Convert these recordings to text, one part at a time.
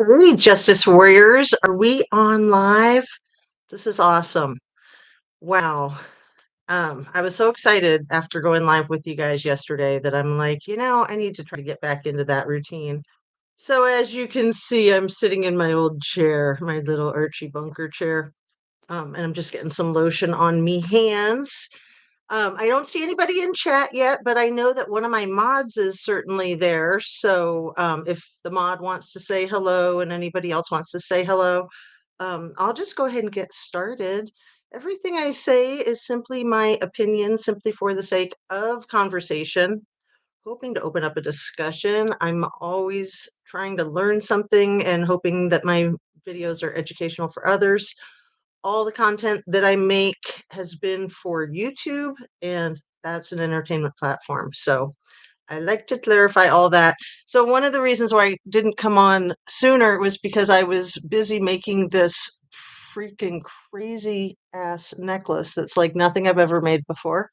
Hey, Justice Warriors, are we on live? This is awesome. Wow. I was so excited after going live with you guys yesterday that I'm like, I need to try to get back into that routine. So as you can see, I'm sitting in my old chair, my little Archie Bunker chair, and I'm just getting some lotion on me hands. I don't see anybody in chat yet, but I know that one of my mods is certainly there. So if the mod wants to say hello and anybody else wants to say hello, I'll just go ahead and get started. Everything I say is simply my opinion, simply for the sake of conversation, hoping to open up a discussion. I'm always trying to learn something and hoping that my videos are educational for others. All the content that I make has been for YouTube, and that's an entertainment platform. So I like to clarify all that. So one of the reasons why I didn't come on sooner was because I was busy making this freaking crazy ass necklace that's like nothing I've ever made before.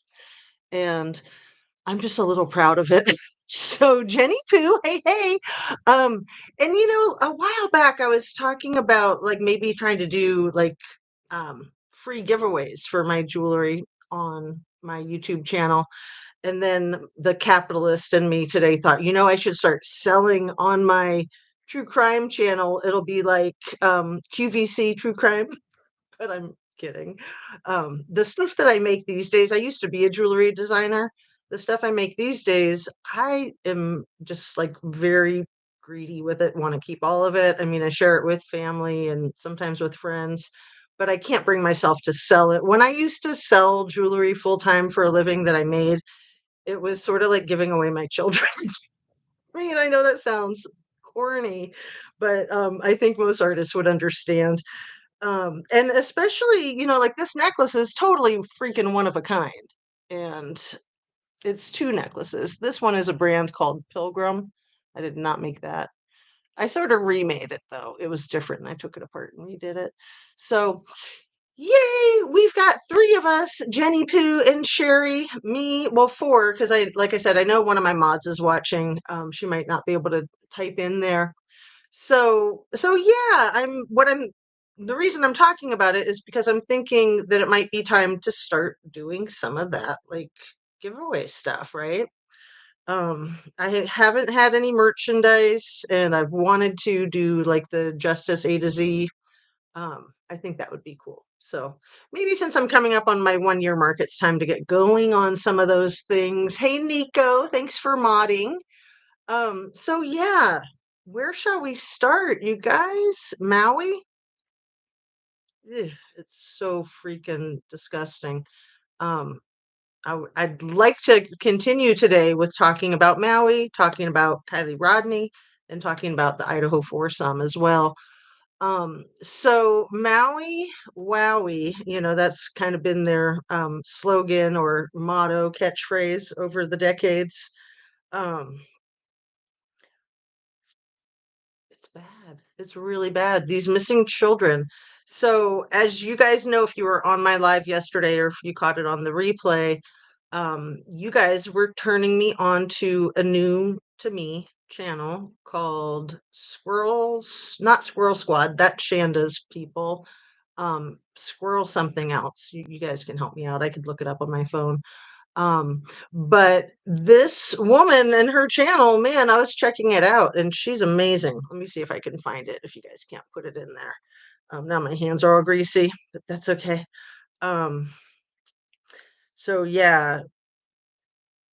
And I'm just a little proud of it. So Jenny Poo, hey, hey. Um, and a while back I was talking about like maybe trying to do like free giveaways for my jewelry on my YouTube channel. And then the capitalist in me today thought, I should start selling on my true crime channel. It'll be like QVC True Crime, but I'm kidding. The stuff that I make these days, I used to be a jewelry designer. The stuff I make these days, I am just like very greedy with it, want to keep all of it. I mean, I share it with family and sometimes with friends, but I can't bring myself to sell it. When I used to sell jewelry full time for a living that I made, it was sort of like giving away my children. I mean, I know that sounds corny, but I think most artists would understand. And especially, like this necklace is totally freaking one of a kind. And it's two necklaces. This one is a brand called Pilgrim. I did not make that. I sort of remade it though. It was different and I took it apart and redid it. So yay! We've got three of us, Jenny Poo and Sherry, me, well, four, because like I said, I know one of my mods is watching. She might not be able to type in there. So yeah, the reason I'm talking about it is because I'm thinking that it might be time to start doing some of that, like giveaway stuff, right? Haven't had any merchandise and I've wanted to do like the Justice A to Z. I think that would be cool. So maybe since I'm coming up on my 1 year mark, it's time to get going on some of those things. Hey, Nico, thanks for modding. So yeah, where shall we start, you guys? Maui? Ugh, it's so freaking disgusting. Um, I'd like to continue today with talking about Maui, talking about Kylie Rodney, and talking about the Idaho foursome as well. So Maui, Wowie, that's kind of been their slogan or motto, catchphrase over the decades. Um, it's bad. It's really bad. These missing children. So, as you guys know, if you were on my live yesterday or if you caught it on the replay, you guys were turning me on to a new to me channel called Squirrels, not Squirrel Squad, that's Shanda's people. Squirrel something else. You guys can help me out. I could look it up on my phone. Um, but this woman and her channel, man, I was checking it out and she's amazing. Let me see if I can find it if you guys can't put it in there. Now my hands are all greasy, but that's okay. Um, so yeah,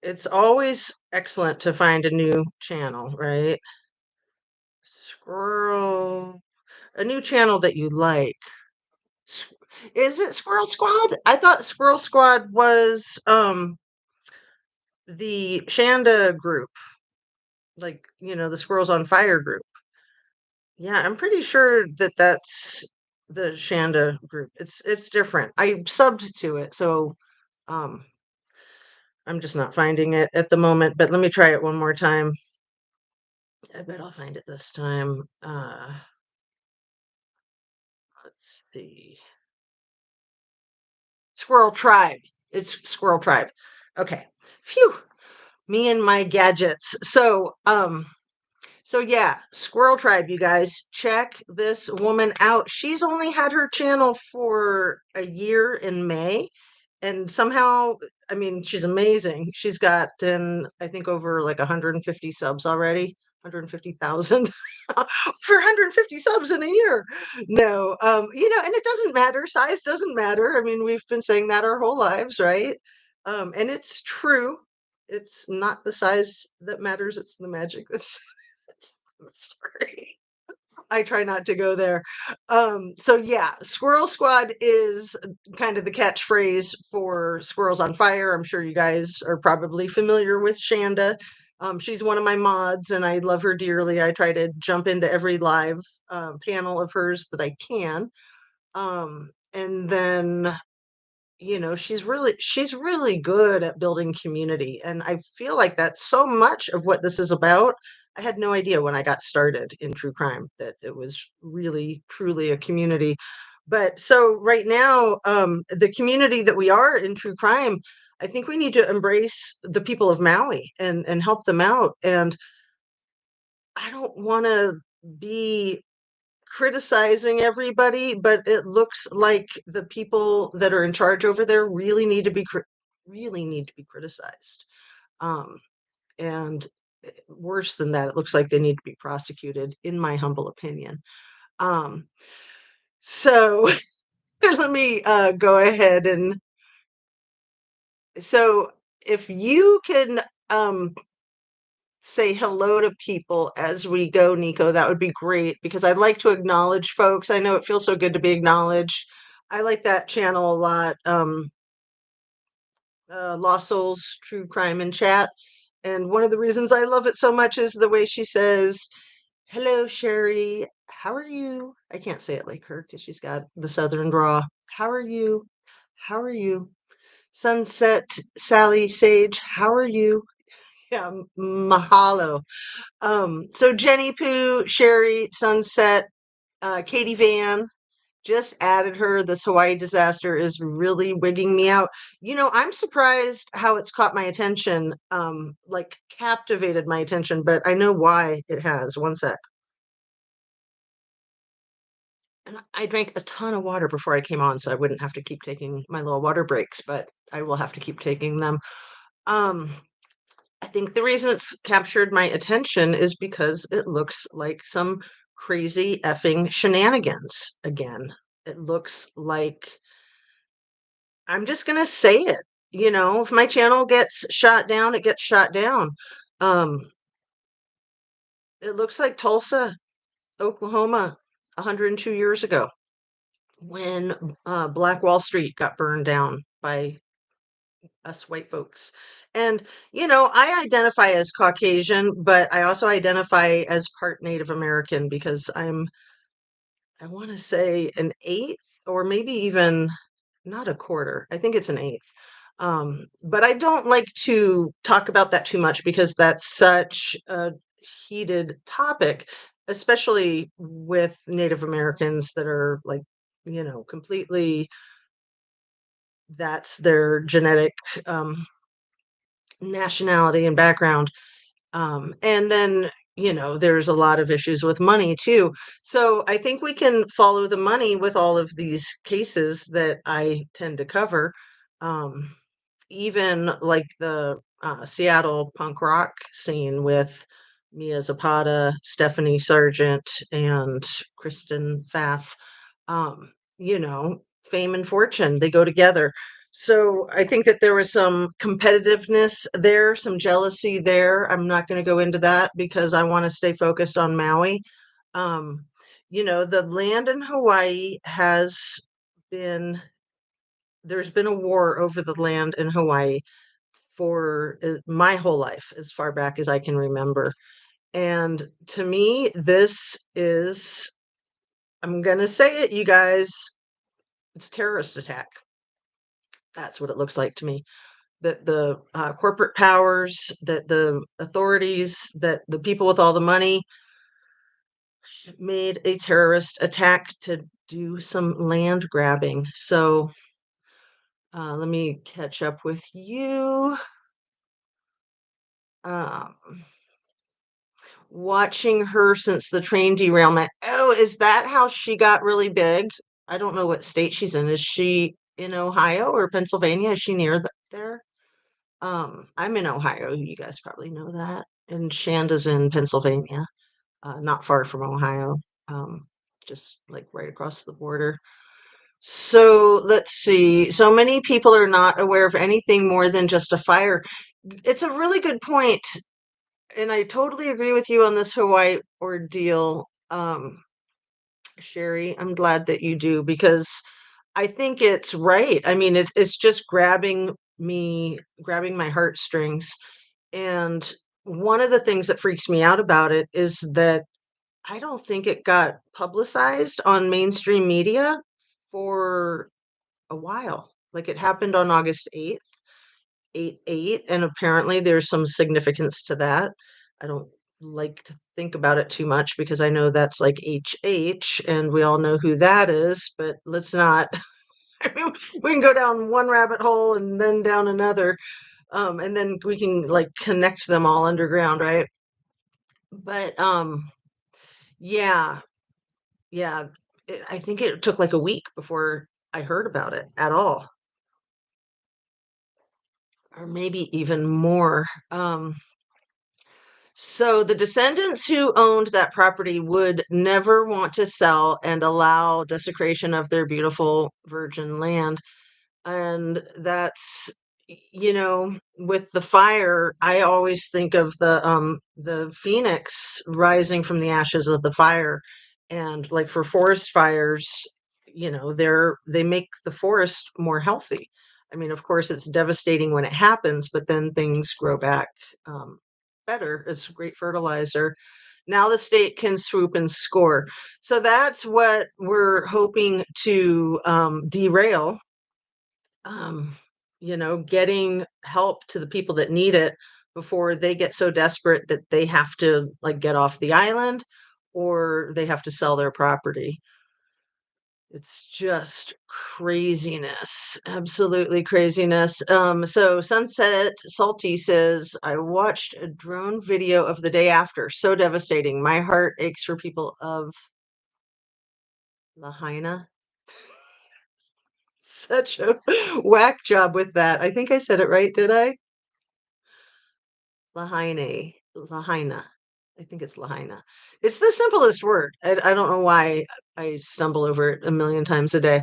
it's always excellent to find a new channel, right? Squirrel, a new channel that you like. S- Is it Squirrel Squad? I thought Squirrel Squad was the Shanda group, like, the Squirrels on Fire group. Yeah, I'm pretty sure that that's the Shanda group. It's different. I subbed to it, so um I'm just not finding it at the moment, but let me try it one more time. I bet I'll find it this time. Let's see. Squirrel Tribe. It's Squirrel Tribe. Okay. Phew. Me and my gadgets. So yeah, Squirrel Tribe, you guys, check this woman out. She's only had her channel for a year in May, and somehow, I mean, she's amazing. She's gotten, I think, over like 150 subs already, 150,000 for 150 subs in a year. No, and it doesn't matter. Size doesn't matter. I mean, we've been saying that our whole lives, right? And it's true. It's not the size that matters, it's the magic that's sorry. I try not to go there. So yeah, Squirrel Squad is kind of the catchphrase for Squirrels on Fire. I'm sure you guys are probably familiar with Shanda. She's one of my mods and I love her dearly. I try to jump into every live panel of hers that I can. And then she's really good at building community, and I feel like that's so much of what this is about. I had no idea when I got started in true crime that it was really truly a community. But so right now, the community that we are in true crime, I think we need to embrace the people of Maui and help them out. And I don't want to be criticizing everybody, but it looks like the people that are in charge over there really need to be criticized. Um, and worse than that, it looks like they need to be prosecuted, in my humble opinion. Um, so let me go ahead and so if you can say hello to people as we go, Nico, that would be great because I'd like to acknowledge folks. I know it feels so good to be acknowledged. I like that channel a lot. Lost Souls True Crime and Chat. And one of the reasons I love it so much is the way she says, "Hello, Sherry. How are you?" I can't say it like her because she's got the southern draw. How are you? How are you? Sunset Sally Sage, how are you? Yeah, mahalo. So Jenny Pooh, Sherry, Sunset, Katie Van, just added her. This Hawaii disaster is really wigging me out. I'm surprised how it's caught my attention, like captivated my attention, but I know why it has. One sec. And I drank a ton of water before I came on, so I wouldn't have to keep taking my little water breaks, but I will have to keep taking them. Um, I think the reason it's captured my attention is because it looks like some crazy effing shenanigans again. It looks like I'm just gonna say it. If my channel gets shot down, it gets shot down. Um, it looks like Tulsa, Oklahoma, 102 years ago when Black Wall Street got burned down by us white folks. And, I identify as Caucasian, but I also identify as part Native American because I want to say an eighth or maybe even not a quarter. I think it's an eighth. But I don't like to talk about that too much because that's such a heated topic, especially with Native Americans that are like, completely, that's their genetic nationality and background. And then, there's a lot of issues with money too. So I think we can follow the money with all of these cases that I tend to cover. Um, Even like the Seattle punk rock scene with Mia Zapata, Stephanie Sargent, and Kristen Pfaff. Um, Fame and fortune, they go together. So I think that there was some competitiveness there, some jealousy there. I'm not going to go into that because I want to stay focused on Maui. Um, the land in Hawaii has been, there's been a war over the land in Hawaii for my whole life, as far back as I can remember. And to me, this is, I'm going to say it, you guys, it's a terrorist attack. That's what it looks like to me. That the corporate powers, that the authorities, that the people with all the money made a terrorist attack to do some land grabbing. So let me catch up with you. Um, watching her since the train derailment. Oh, is that how she got really big? I don't know what state she's in. Is she in Ohio or Pennsylvania? Is she near there? I'm in Ohio. You guys probably know that. And Shanda's in Pennsylvania, not far from Ohio, um, just like right across the border. So let's see. So many people are not aware of anything more than just a fire. It's a really good point, and I totally agree with you on this Hawaii ordeal, Sherry. I'm glad that you do because I think it's right. I mean, it's just grabbing my heartstrings. And one of the things that freaks me out about it is that I don't think it got publicized on mainstream media for a while. Like it happened on August 8th, 8/8, and apparently there's some significance to that. I don't like to think about it too much because I know that's like HH and we all know who that is, but let's not. I mean, we can go down one rabbit hole and then down another, and then we can like connect them all underground, right? But yeah, yeah, I think it took like a week before I heard about it at all, or maybe even more. So the descendants who owned that property would never want to sell and allow desecration of their beautiful virgin land. And that's, with the fire, I always think of the phoenix rising from the ashes of the fire. And like for forest fires, they make the forest more healthy. I mean, of course it's devastating when it happens, but then things grow back um, better. It's great fertilizer. Now the state can swoop and score. So that's what we're hoping to derail, um, getting help to the people that need it before they get so desperate that they have to like get off the island or they have to sell their property. It's just craziness, absolutely craziness. So Sunset Salty says, I watched a drone video of the day after. So devastating. My heart aches for people of Lahaina. Such a whack job with that. I think I said it right, did I? Lahaina. Lahaina. I think it's Lahaina. It's the simplest word. I don't know why I stumble over it a million times a day.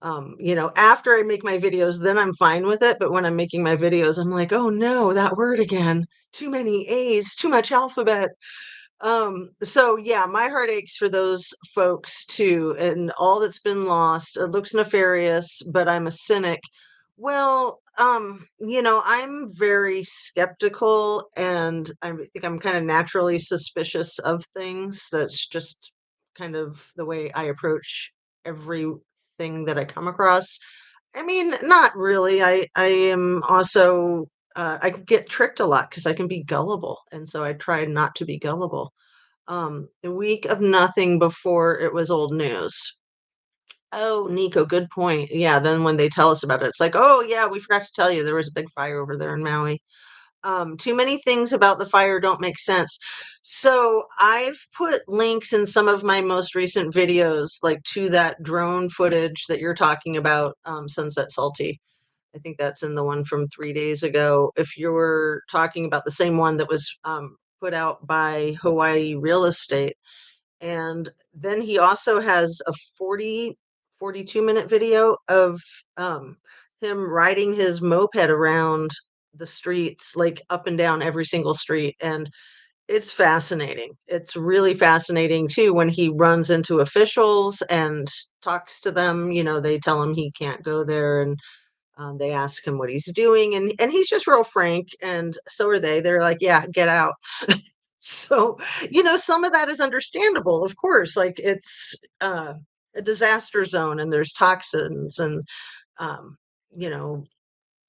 After I make my videos, then I'm fine with it. But when I'm making my videos, I'm like, oh no, that word again. Too many A's, too much alphabet. So yeah, my heart aches for those folks too, and all that's been lost. It looks nefarious, but I'm a cynic. Well, I'm very skeptical and I think I'm kind of naturally suspicious of things. That's just kind of the way I approach everything that I come across. I mean, not really. I am also I can get tricked a lot because I can be gullible, and so I try not to be gullible. A week of nothing before it was old news. Oh, Nico, good point. Yeah, then when they tell us about it, it's like, oh yeah, we forgot to tell you there was a big fire over there in Maui. Too many things about the fire don't make sense. So I've put links in some of my most recent videos, like to that drone footage that you're talking about, Sunset Salty. I think that's in the one from 3 days ago. If you're talking about the same one that was put out by Hawaii Real Estate. And then he also has a 42-minute video of him riding his moped around the streets, like up and down every single street. And it's fascinating. It's really fascinating too when he runs into officials and talks to them. They tell him he can't go there, and they ask him what he's doing, and he's just real frank, and so are they. They're like, "Yeah, get out." So, some of that is understandable, of course. Like it's a disaster zone, and there's toxins, and um, you know,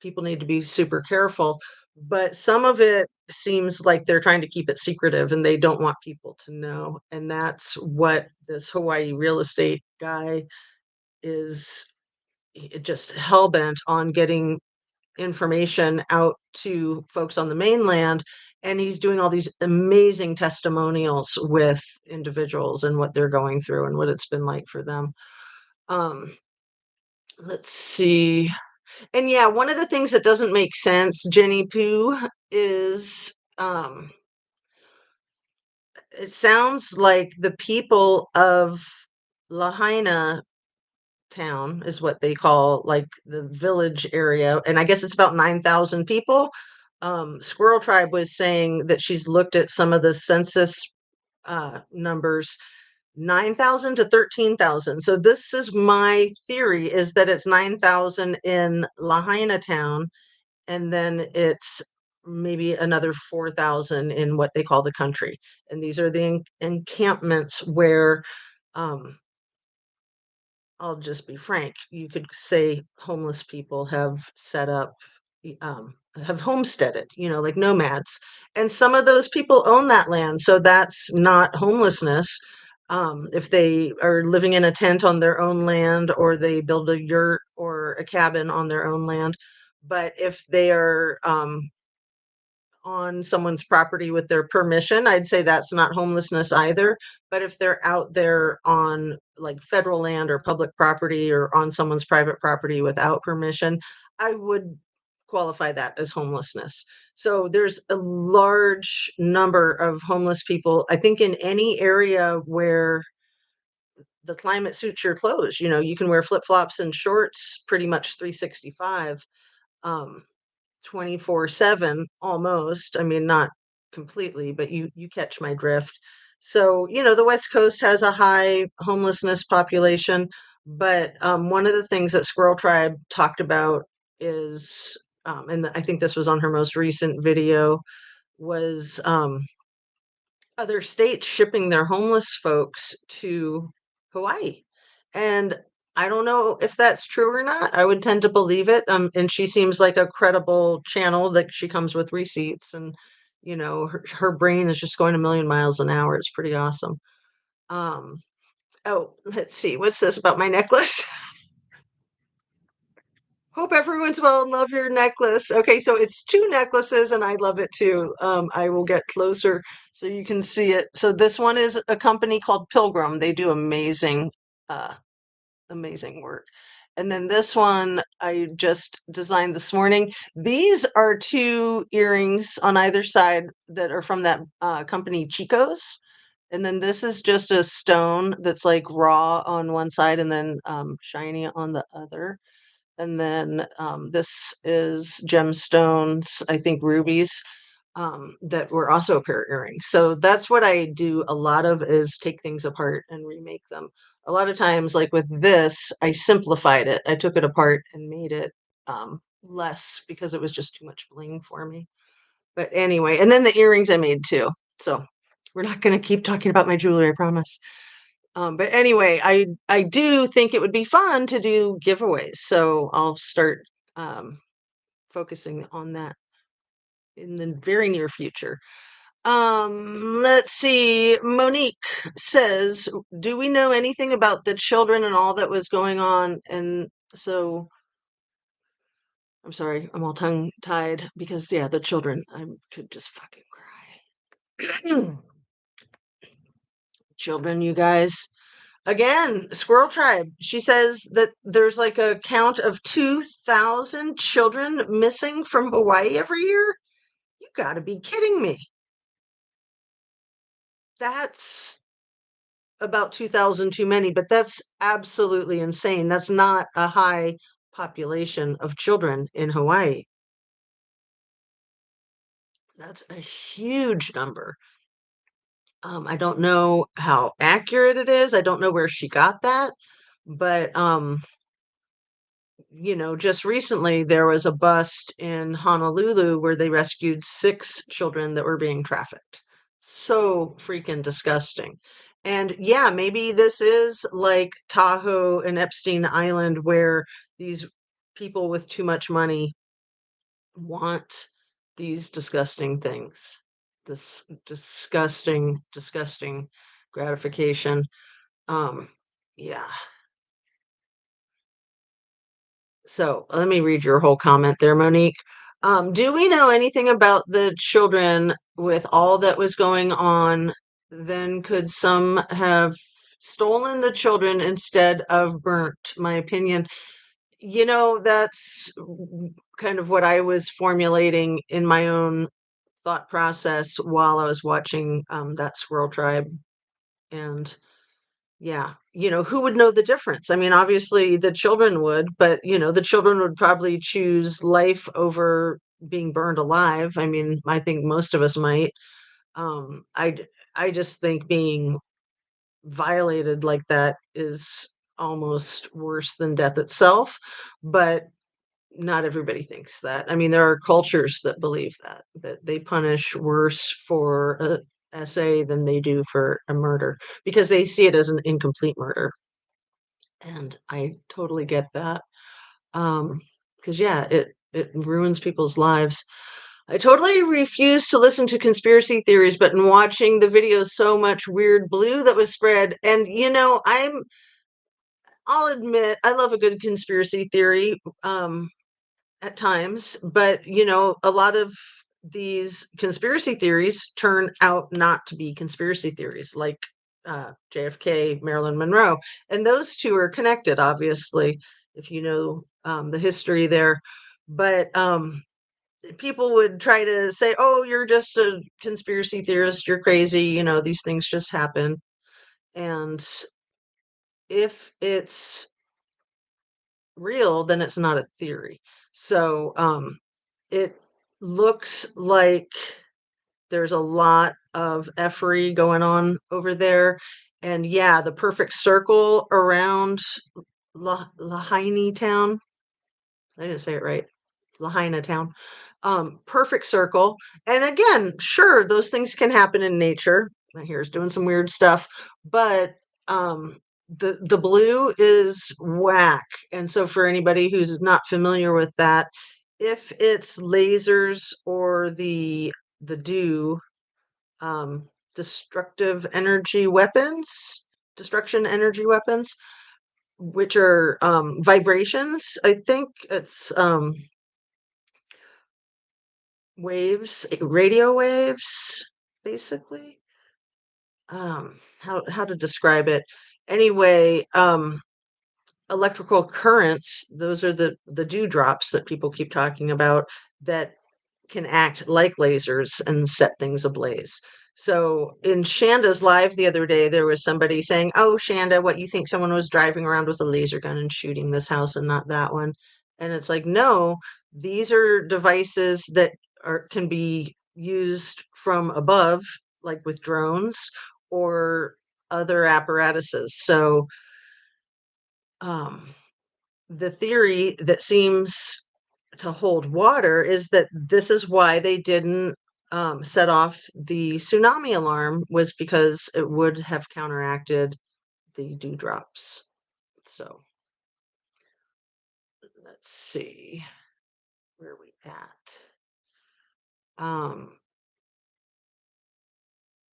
people need to be super careful. But some of it seems like they're trying to keep it secretive, and they don't want people to know. And that's what this Hawaii real estate guy is just hell bent on getting information out to folks on the mainland. and he's doing all these amazing testimonials with individuals and what they're going through and what it's been like for them. Um, let's see. And yeah, one of the things that doesn't make sense, Jenny Pooh, is it sounds like the people of Lahaina town is what they call like the village area, and I guess it's about 9,000 people. Squirrel Tribe was saying that she's looked at some of the census numbers, 9,000 to 13,000. So this is my theory, is that it's 9,000 in Lahaina town, and then it's maybe another 4,000 in what they call the country. And these are the encampments where, um, I'll just be frank, you could say homeless people have set up, have homesteaded, like nomads. And some of those people own that land. So that's not homelessness. If they are living in a tent on their own land, or they build a yurt or a cabin on their own land. But if they are on someone's property with their permission, I'd say that's not homelessness either. But if they're out there on like federal land or public property, or on someone's private property without permission, I would qualify that as homelessness. So there's a large number of homeless people, I think, in any area where the climate suits your clothes. You can wear flip-flops and shorts pretty much 365. Um, 24/7 almost. I mean, not completely, but you catch my drift. So, the West Coast has a high homelessness population, but one of the things that Squirrel Tribe talked about is, and I think this was on her most recent video, was other states shipping their homeless folks to Hawaii. And I don't know if that's true or not. I would tend to believe it. And she seems like a credible channel, that she comes with receipts, and her brain is just going a million miles an hour. It's pretty awesome. Um, oh, let's see. What's this about my necklace? Hope everyone's well and love your necklace. Okay, so it's two necklaces, and I love it too. I will get closer so you can see it. So this one is a company called Pilgrim. They do uh, amazing work. And then this one I just designed this morning. These are two earrings on either side that are from that company Chico's. And then this is just a stone that's like raw on one side, and then shiny on the other. And then this is gemstones, I think rubies, that were also a pair of earrings. So that's what I do a lot of, is take things apart and remake them. A lot of times, like with this, I simplified it. I took it apart and made it less, because it was just too much bling for me. But anyway, and then the earrings I made too. So we're not going to keep talking about my jewelry, I promise. But anyway, I do think it would be fun to do giveaways, so I'll start focusing on that in the very near future. Let's see. Monique says, "Do we know anything about the children and all that was going on?" And so, I'm sorry, I'm all tongue-tied because, yeah, the children, I could just fucking cry. Children, you guys. Again, Squirrel Tribe. She says that there's like a count of 2,000 children missing from Hawaii every year. You got to be kidding me. That's about 2,000 too many, but that's absolutely insane. That's not a high population of children in Hawaii. That's a huge number. I don't know how accurate it is. I don't know where she got that, but just recently there was a bust in Honolulu where they rescued 6 children that were being trafficked. So freaking disgusting. And yeah, maybe this is like Tahoe and Epstein Island, where these people with too much money want these disgusting things. This disgusting, disgusting gratification. Yeah. So let me read your whole comment there, Monique. Do we know anything about the children with all that was going on? Then could some have stolen the children instead of burnt? My opinion. That's kind of what I was formulating in my own thought process while I was watching that squirrel tribe. And yeah, who would know the difference? I mean, obviously the children would, but the children would probably choose life over being burned alive. I mean, I think most of us might. I just think being violated like that is almost worse than death itself, but not everybody thinks that. I mean, there are cultures that believe that they punish worse for a SA than they do for a murder because they see it as an incomplete murder. And I totally get that. Because yeah, it ruins people's lives. I totally refuse to listen to conspiracy theories, but in watching the videos, so much weird blue that was spread. And I'll admit I love a good conspiracy theory. At times, but a lot of these conspiracy theories turn out not to be conspiracy theories, like JFK, Marilyn Monroe, and those two are connected, obviously, if you know the history there. But people would try to say, "Oh, you're just a conspiracy theorist. You're crazy. These things just happen." And if it's real, then it's not a theory. So it looks like there's a lot of effery going on over there. And yeah, the perfect circle around Lahaina town. I didn't say it right. Lahaina town. Perfect circle. And again, sure, those things can happen in nature. My hair's doing some weird stuff, but um, the blue is whack. And so for anybody who's not familiar with that, if it's lasers or the dew, um, destructive energy weapons, destruction energy weapons, which are vibrations. I think it's waves, radio waves, basically. How to describe it? Anyway, electrical currents, those are the dewdrops that people keep talking about that can act like lasers and set things ablaze. So in Shanda's live the other day, there was somebody saying, "Oh, Shanda, what you think someone was driving around with a laser gun and shooting this house and not that one?" And it's like, no, these are devices that can be used from above, like with drones or other apparatuses. So um, the theory that seems to hold water is that this is why they didn't set off the tsunami alarm, was because it would have counteracted the dewdrops. So let's see where we at. Um,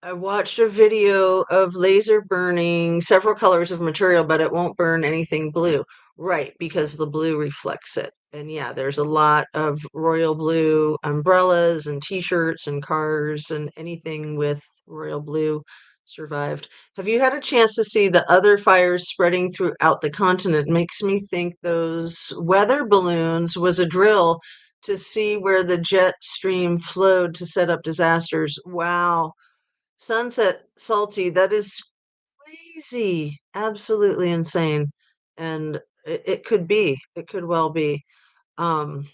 I watched a video of laser burning several colors of material, but it won't burn anything blue. Right, because the blue reflects it. And yeah, there's a lot of royal blue umbrellas and t-shirts and cars and anything with royal blue survived. Have you had a chance to see the other fires spreading throughout the continent? Makes me think those weather balloons was a drill to see where the jet stream flowed to set up disasters. Wow. Sunset Salty, that is crazy, absolutely insane. And it could be, it could well be. Um,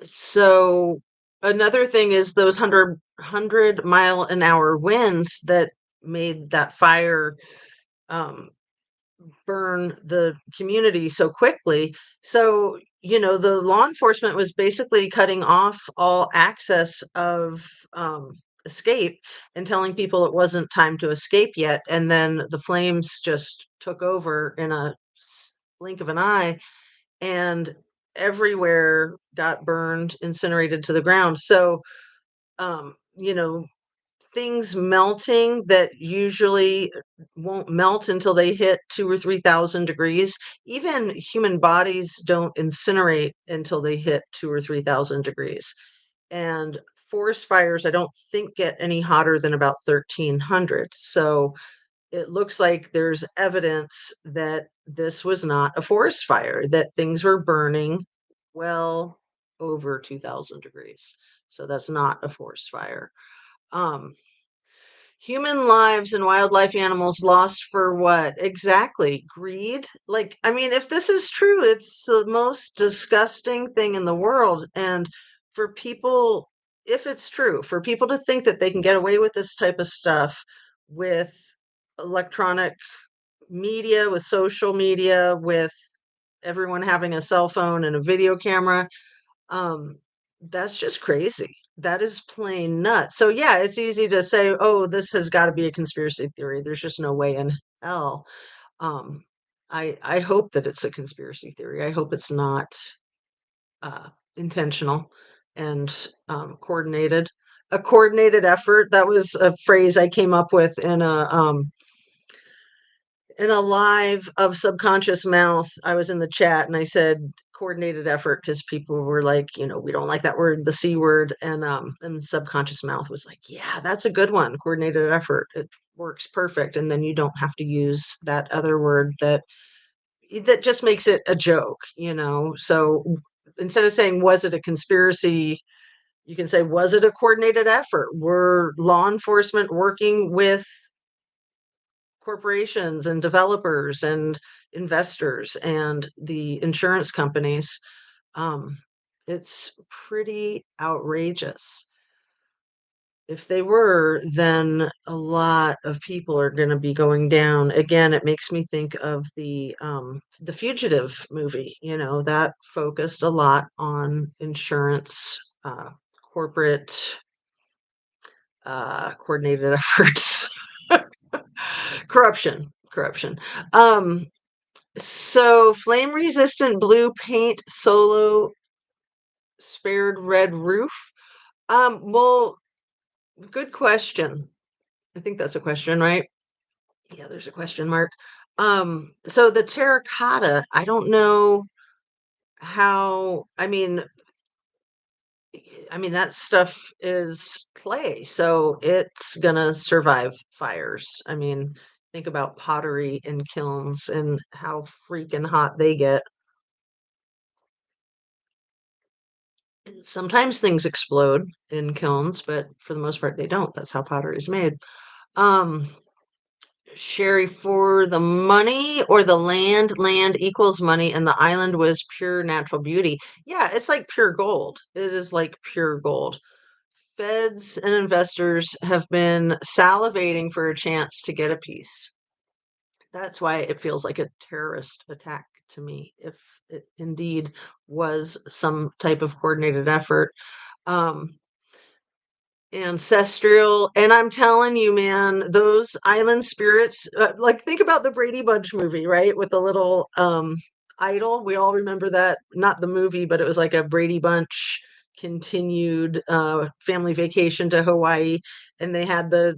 so another thing is those 100 mile an hour winds that made that fire um, burn the community so quickly. So, the law enforcement was basically cutting off all access of escape and telling people it wasn't time to escape yet. And then the flames just took over in a blink of an eye, and everywhere got burned, incinerated to the ground. So, um, you know, things melting that usually won't melt until they hit 2 or 3,000 degrees. Even human bodies don't incinerate until they hit 2 or 3,000 degrees. And forest fires, I don't think get any hotter than about 1,300. So it looks like there's evidence that this was not a forest fire, that things were burning well over 2,000 degrees. So that's not a forest fire. Um, Human lives and wildlife animals lost for what? Exactly. Greed? Like, I mean, if this is true, it's the most disgusting thing in the world. And for people, if it's true, for people to think that they can get away with this type of stuff with electronic media, with social media, with everyone having a cell phone and a video camera, um, that's just crazy. That is plain nuts. So yeah, it's easy to say, "Oh, this has got to be a conspiracy theory. There's just no way in hell." Um, I hope that it's a conspiracy theory. I hope it's not uh, intentional and coordinated. A coordinated effort. That was a phrase I came up with in a live of Subconscious Mouth. I was in the chat and I said coordinated effort because people were like, we don't like that word, the C word. And Subconscious Mouth was like, yeah, that's a good one. Coordinated effort. It works perfect. And then you don't have to use that other word that just makes it a joke. So instead of saying, was it a conspiracy? You can say, was it a coordinated effort? Were law enforcement working with corporations and developers and investors and the insurance companies? Um, it's pretty outrageous. If they were, then a lot of people are going to be going down. Again, it makes me think of the Fugitive movie. That focused a lot on insurance, corporate, coordinated efforts, corruption. Um, So flame resistant blue paint solo spared red roof. Well, good question. I think that's a question, right? Yeah, there's a question mark. So the terracotta, I don't know how, I mean that stuff is clay, so it's gonna survive fires. I mean, think about pottery in kilns and how freaking hot they get. Sometimes things explode in kilns, but for the most part, they don't. That's how pottery is made. Um, Sherry, for the money or the land, land equals money, and the island was pure natural beauty. Yeah, it's like pure gold. It is like pure gold. Feds and investors have been salivating for a chance to get a piece. That's why it feels like a terrorist attack to me, if it indeed was some type of coordinated effort. Um, Ancestral, and I'm telling you, man, those island spirits, like think about the Brady Bunch movie, right? With the little idol. We all remember that, not the movie, but it was like a Brady Bunch continued family vacation to Hawaii, and they had the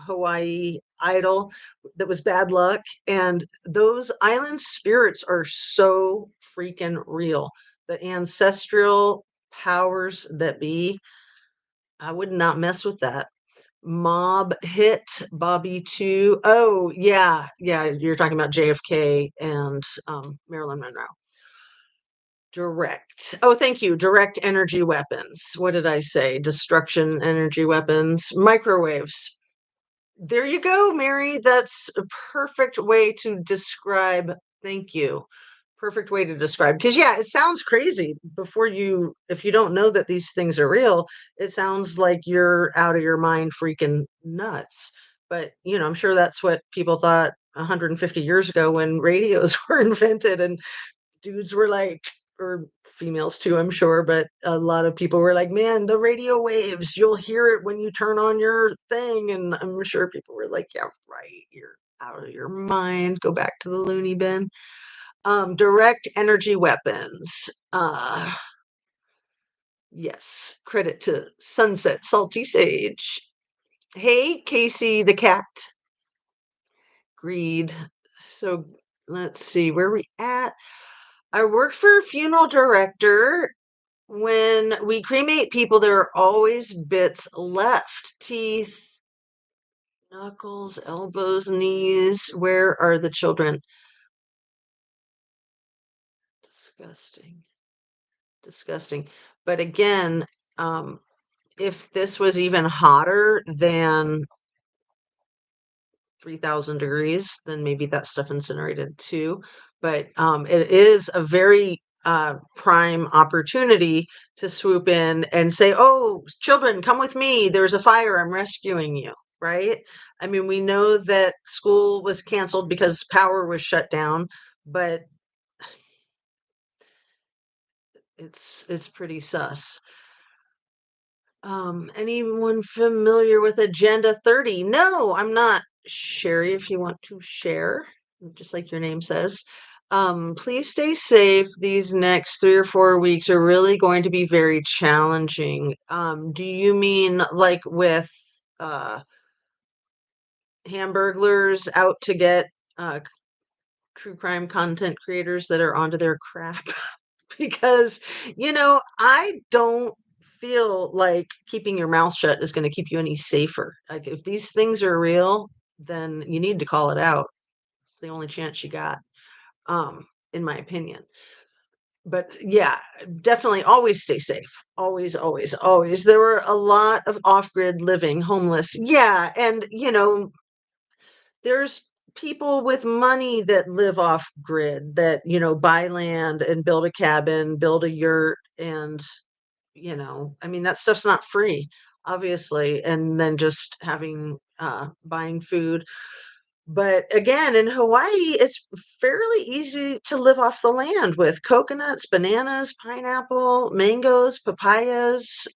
Hawaii idol that was bad luck. And those island spirits are so freaking real. The ancestral powers that be, I would not mess with that. Mob hit Bobby too. Oh, yeah. Yeah. You're talking about JFK and Marilyn Monroe. Direct. Oh, thank you. Direct energy weapons. What did I say? Destruction energy weapons. Microwaves. There you go, Mary. That's a perfect way to describe. Thank you. Perfect way to describe. Because, yeah, it sounds crazy if you don't know that these things are real, it sounds like you're out of your mind freaking nuts. But, I'm sure that's what people thought 150 years ago when radios were invented and dudes were like, or females too, I'm sure, but a lot of people were like, man, the radio waves, you'll hear it when you turn on your thing. And I'm sure people were like, yeah, right, you're out of your mind. Go back to the loony bin. Direct energy weapons. Yes, credit to Sunset Salty Sage. Hey, Casey the cat. Greed. So let's see, where we at? I worked for a funeral director. When we cremate people, there are always bits left. Teeth, knuckles, elbows, knees. Where are the children? Disgusting. Disgusting. But again, um, if this was even hotter than 3,000 degrees, then maybe that stuff incinerated too. But it is a very prime opportunity to swoop in and say, "Oh, children, come with me. There's a fire. I'm rescuing you." Right? I mean, we know that school was canceled because power was shut down, but it's pretty sus. Anyone familiar with Agenda 30? No, I'm not. Sherry, if you want to share, just like your name says. Please stay safe. These next 3 or 4 weeks are really going to be very challenging. Do you mean like with uh hamburglers out to get true crime content creators that are onto their crap? Because, I don't feel like keeping your mouth shut is going to keep you any safer. Like, if these things are real, then you need to call it out. It's the only chance you got, in my opinion. But yeah, definitely always stay safe. Always, always, always. There were a lot of off grid living, homeless. Yeah. And, there's people with money that live off grid that, buy land and build a cabin, build a yurt, and I mean, that stuff's not free, obviously, and then just having buying food. But again, in Hawaii, it's fairly easy to live off the land with coconuts, bananas, pineapple, mangoes, papayas.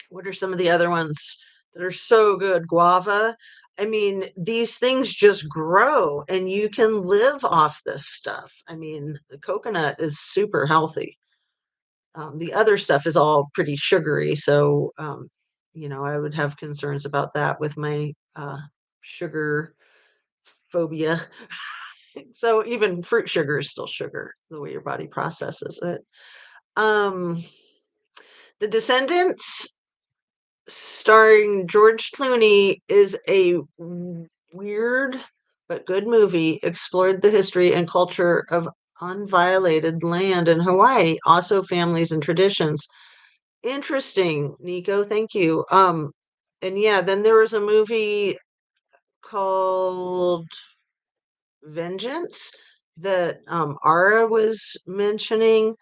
What are some of the other ones that are so good? Guava. I mean, these things just grow and you can live off this stuff. I mean, the coconut is super healthy. The other stuff is all pretty sugary, so I would have concerns about that with my sugar phobia. So even fruit sugar is still sugar, the way your body processes it. Um, The Descendants, starring George Clooney, is a weird but good movie. Explored the history and culture of unviolated land in Hawaii, also families and traditions. Interesting, Nico. Thank you. And yeah, then there was a movie called Vengeance that Ara was mentioning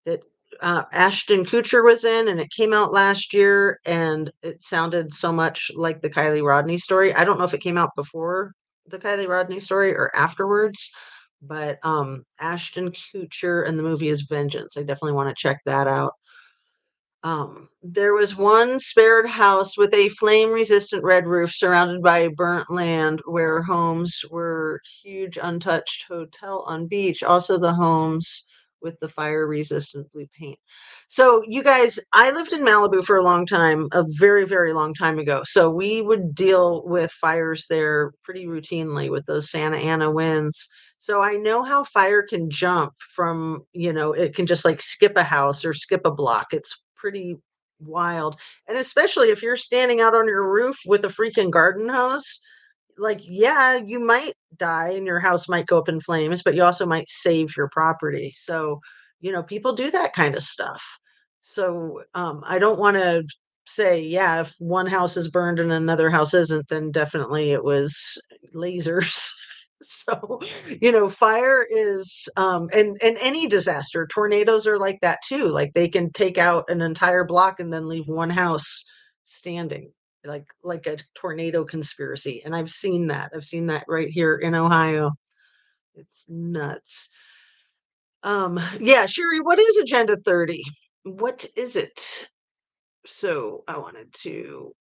that Ashton Kutcher was in, and it came out last year, and it sounded so much like the Kylie Rodney story. I don't know if it came out before the Kylie Rodney story or afterwards, but Ashton Kutcher and the movie is Vengeance. I definitely want to check that out. There was one spared house with a flame-resistant red roof surrounded by burnt land where homes were huge untouched hotel on beach. Also the homes with the fire-resistant blue paint. So you guys, I lived in Malibu for a long time, a very, very long time ago. So we would deal with fires there pretty routinely with those Santa Ana winds. So I know how fire can jump from, it can just like skip a house or skip a block. It's pretty wild. And especially if you're standing out on your roof with a freaking garden hose, like, yeah, you might die and your house might go up in flames, but you also might save your property. So, people do that kind of stuff. So, I don't want to say, yeah, if one house is burned and another house isn't, then definitely it was lasers. So, fire is and any disaster, tornadoes are like that too. Like they can take out an entire block and then leave one house standing, like a tornado conspiracy. And I've seen that. I've seen that right here in Ohio. It's nuts. Yeah, Sherry, what is Agenda 30? What is it? So I wanted to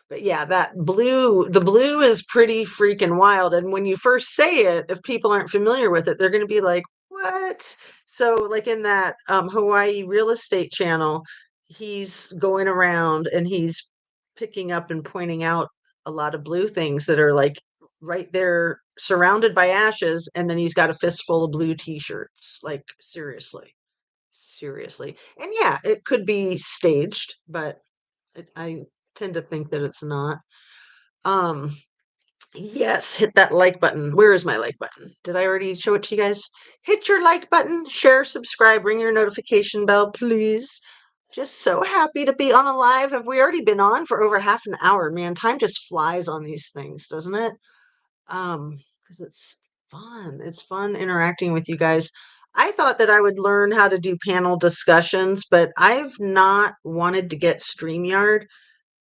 But yeah, the blue is pretty freaking wild. And when you first say it, if people aren't familiar with it, they're going to be like, what? So, like in that Hawaii real estate channel, he's going around and he's picking up and pointing out a lot of blue things that are like right there surrounded by ashes, and then he's got a fistful of blue t-shirts. Like seriously. Seriously. And yeah, it could be staged, but I tend to think that it's not. Um yes, hit that like button. Where is my like button? Did I already show it to you guys? Hit your like button, share, subscribe, ring your notification bell, please. Just so happy to be on a live. Have we already been on for over half an hour? Man, time just flies on these things, doesn't it? Because it's fun. It's fun interacting with you guys. I thought that I would learn how to do panel discussions, but I've not wanted to get StreamYard.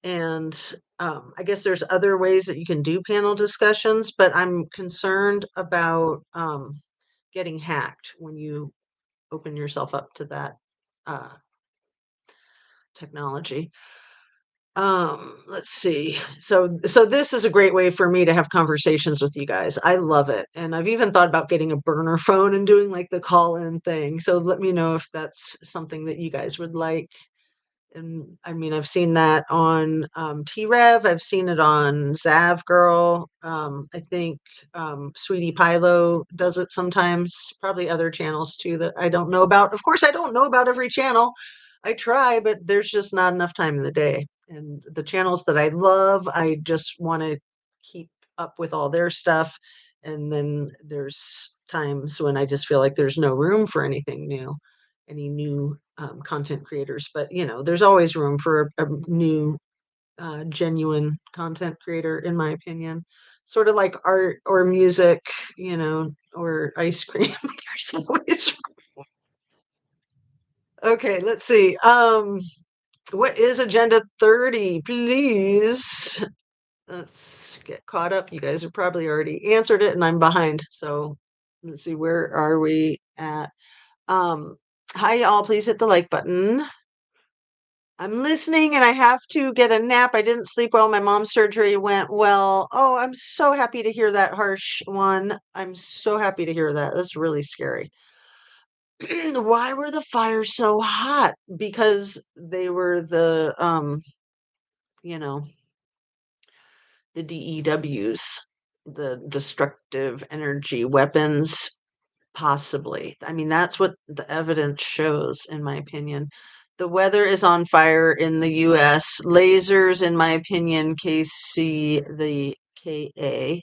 And I guess there's other ways that you can do panel discussions, but I'm concerned about getting hacked when you open yourself up to that uh, technology. Let's see. So this is a great way for me to have conversations with you guys. I love it. And I've even thought about getting a burner phone and doing like the call-in thing. So let me know if that's something that you guys would like. And I mean, I've seen that on T-Rev. I've seen it on Zav Girl. I think Sweetie Pilo does it sometimes. Probably other channels too that I don't know about. Of course, I don't know about every channel. I try, but there's just not enough time in the day. And the channels that I love, I just want to keep up with all their stuff. And then there's times when I just feel like there's no room for anything new, any new content creators. But there's always room for a new, genuine content creator, in my opinion. Sort of like art or music, or ice cream. There's always. Okay, let's see. What is Agenda 30? Please. Let's get caught up. You guys have probably already answered it, and I'm behind. So let's see, where are we at? Hi, y'all. Please hit the like button. I'm listening and I have to get a nap. I didn't sleep well. My mom's surgery went well. Oh, I'm so happy to hear that, harsh one. I'm so happy to hear that. That's really scary. Why were the fires so hot? Because they were you know, the DEWs, the destructive energy weapons, possibly. I mean, that's what the evidence shows, in my opinion. The weather is on fire in the US. Lasers, in my opinion, KC, the KA.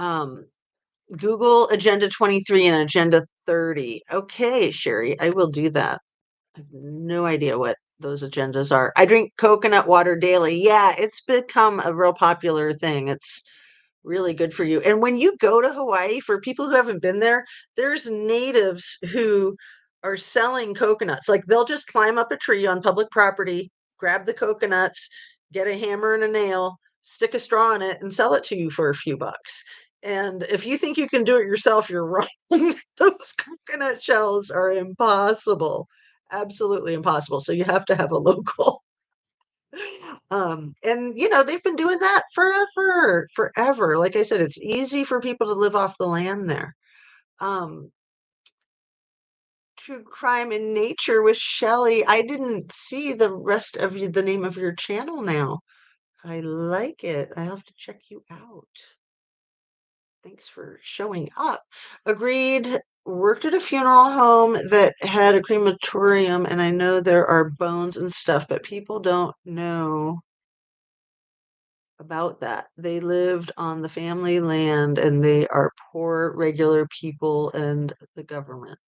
Um, Google Agenda 23 and Agenda 30. Okay, Sherry, I will do that. I have no idea what those agendas are. I drink coconut water daily. Yeah, it's become a real popular thing. It's really good for you. And when you go to Hawaii, for people who haven't been there, there's natives who are selling coconuts. Like they'll just climb up a tree on public property, grab the coconuts, get a hammer and a nail, stick a straw in it, and sell it to you for a few bucks. And if you think you can do it yourself, you're wrong. Those coconut shells are impossible. Absolutely impossible. So you have to have a local. And they've been doing that forever. Like I said, it's easy for people to live off the land there. Um, True Crime in Nature with Shelley. I didn't see the rest of the name of your channel now. I like it. I have to check you out. Thanks for showing up. Agreed. Worked at a funeral home that had a crematorium, and I know there are bones and stuff, but people don't know about that. They lived on the family land and they are poor, regular people and the government.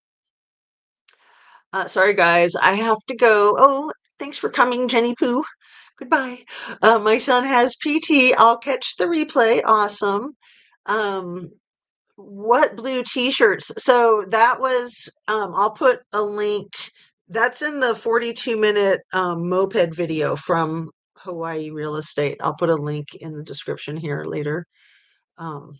Sorry, guys, I have to go. Oh, thanks for coming, Jenny Pooh. Goodbye. My son has PT. I'll catch the replay. Awesome. Um, what blue t-shirts? So that was, I'll put a link. That's in the 42-minute moped video from Hawaii Real Estate. I'll put a link in the description here later. Um,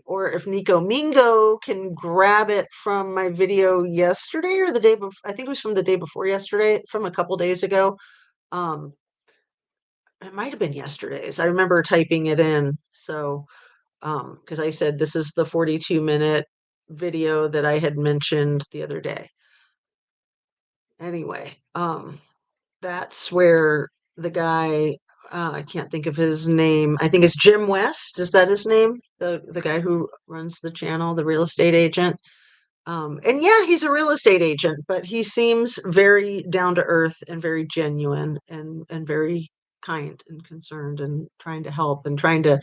or if Nico Mingo can grab it from my video yesterday or the day before, I think it was from the day before yesterday, from a couple days ago. Um, it might have been yesterday's. I remember typing it in. So, because I said this is the 42-minute video that I had mentioned the other day. Anyway, that's where the guy, I can't think of his name. I think it's Jim West. Is that his name? The guy who runs the channel, the real estate agent. And yeah, he's a real estate agent, but he seems very down to earth and very genuine and very kind and concerned and trying to help and trying to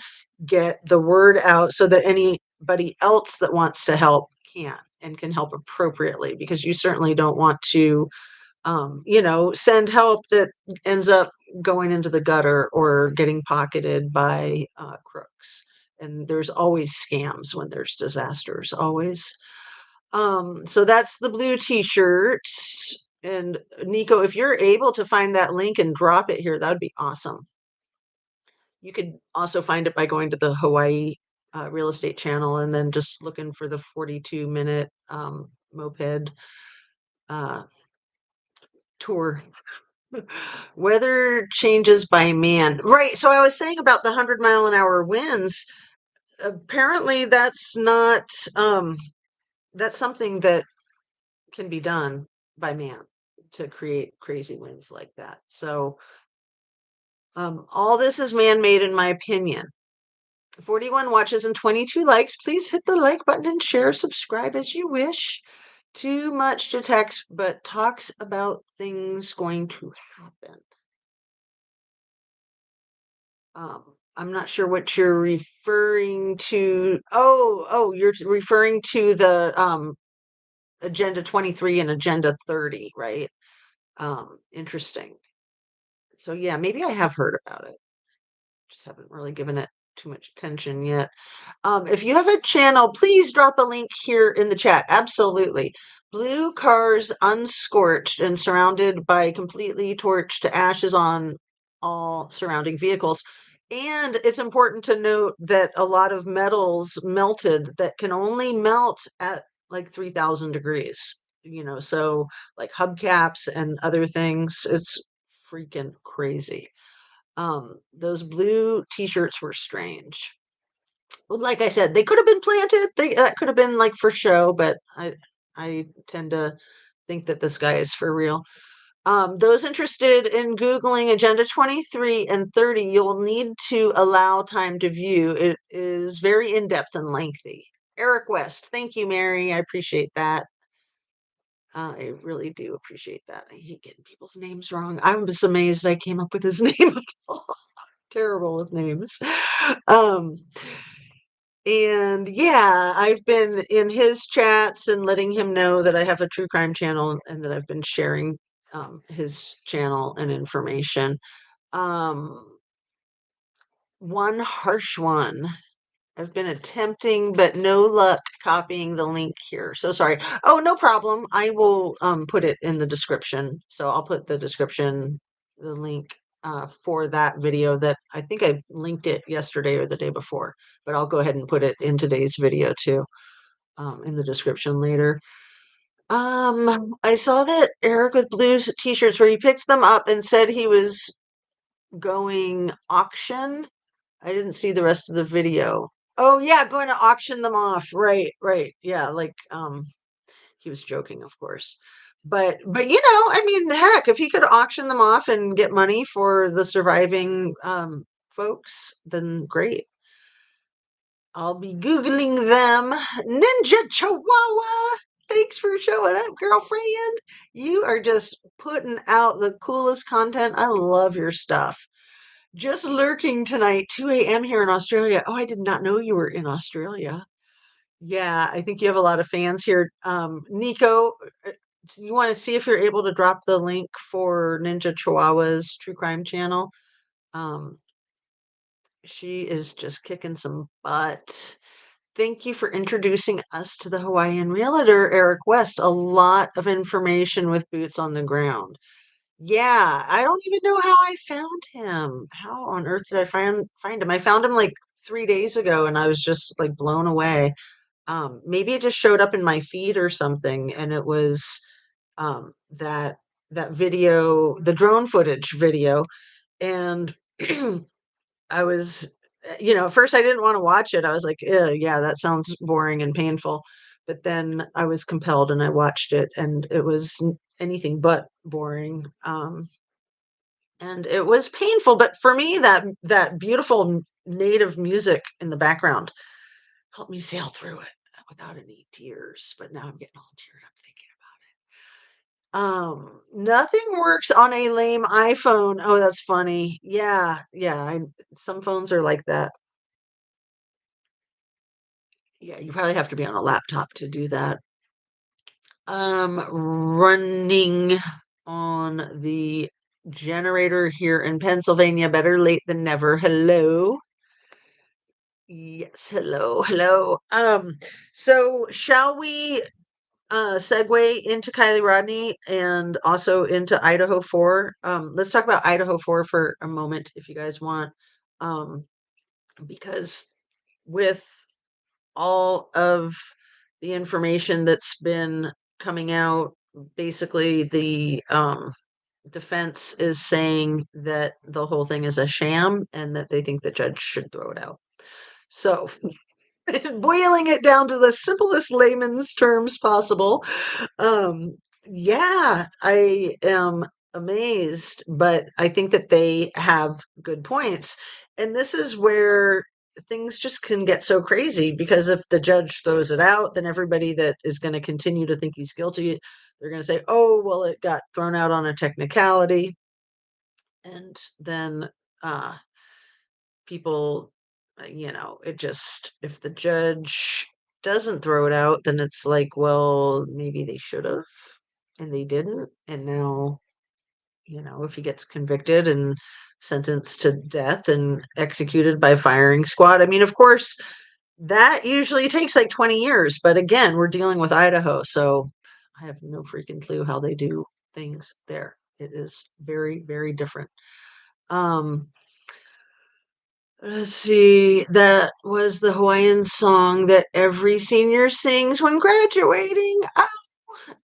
get the word out so that anybody else that wants to help can and can help appropriately, because you certainly don't want to send help that ends up going into the gutter or getting pocketed by crooks. And there's always scams when there's disasters, always. So that's the blue t-shirts. And Nico, if you're able to find that link and drop it here, that would be awesome. You could also find it by going to the Hawaii real estate channel and then just looking for the 42-minute moped uh, tour. Weather changes by man. Right. So I was saying about the 100-mile-an-hour winds. Apparently, that's something that can be done by man to create crazy winds like that. So all this is man-made, in my opinion. 41 watches and 22 likes. Please hit the like button and share, subscribe as you wish. Too much to text, but talks about things going to happen. I'm not sure what you're referring to. Oh, you're referring to the Agenda 23 and Agenda 30, right? Interesting. So yeah, maybe I have heard about it. Just haven't really given it too much attention yet. If you have a channel, please drop a link here in the chat. Absolutely. Blue cars unscorched and surrounded by completely torched ashes on all surrounding vehicles. And it's important to note that a lot of metals melted that can only melt at like 3,000 degrees, so like hubcaps and other things. It's freaking crazy. Those blue t-shirts were strange. Like I said, they could have been planted. That could have been like for show, but I tend to think that this guy is for real. Those interested in Googling Agenda 23 and 30, you'll need to allow time to view. It is very in-depth and lengthy. Eric West. Thank you, Mary. I appreciate that. I really do appreciate that. I hate getting people's names wrong. I was amazed I came up with his name. Terrible with names. Um, and yeah, I've been in his chats and letting him know that I have a true crime channel and that I've been sharing his channel and information. One harsh one. I've been attempting, but no luck copying the link here. So sorry. Oh, no problem. I will put it in the description. So I'll put the description, the link for that video that I think I linked it yesterday or the day before, but I'll go ahead and put it in today's video too, in the description later. I saw that Eric with blue t-shirts where he picked them up and said he was going auction. I didn't see the rest of the video. Oh yeah, going to auction them off. Right, right. Yeah, like he was joking, of course. But I mean, heck, if he could auction them off and get money for the surviving folks, then great. I'll be Googling them. Ninja Chihuahua. Thanks for showing up, girlfriend. You are just putting out the coolest content. I love your stuff. Just lurking tonight, 2 a.m. here in Australia. Oh, I did not know you were in Australia. Yeah, I think you have a lot of fans here. Nico, you want to see if you're able to drop the link for Ninja Chihuahua's True Crime channel? Um, she is just kicking some butt. Thank you for introducing us to the Hawaiian realtor, Eric West. A lot of information with boots on the ground. Yeah, I don't even know how I found him. How on earth did I find him? I found him like 3 days ago and I was just like blown away. Maybe it just showed up in my feed or something, and it was that video, the drone footage video, and I was, at first I didn't want to watch it. I was like, yeah, that sounds boring and painful. But then I was compelled and I watched it, and it was anything but boring. And and it was painful, but for me, that beautiful native music in the background helped me sail through it without any tears, but now I'm getting all teared up thinking nothing works on a lame iPhone. Oh, that's funny. Yeah, yeah, some phones are like that. Yeah, you probably have to be on a laptop to do that. Running on the generator here in Pennsylvania. Better late than never. Hello. Yes, hello, hello. So shall we segue into Kylie Rodney and also into Idaho 4? Let's talk about Idaho 4 for a moment if you guys want. Um, because with all of the information that's been coming out, basically the defense is saying that the whole thing is a sham and that they think the judge should throw it out. So, boiling it down to the simplest layman's terms possible, um, yeah, I am amazed, but I think that they have good points. And this is where things just can get so crazy because if the judge throws it out, then everybody that is going to continue to think he's guilty, they're going to say, oh, well, it got thrown out on a technicality. And then uh, people, it just, if the judge doesn't throw it out, then it's like, well, maybe they should have and they didn't. And now, if he gets convicted and sentenced to death and executed by firing squad, I mean, of course, that usually takes like 20 years. But again, we're dealing with Idaho. So I have no freaking clue how they do things there. It is very, very different. Um, Let's see. That was the Hawaiian song that every senior sings when graduating. Oh,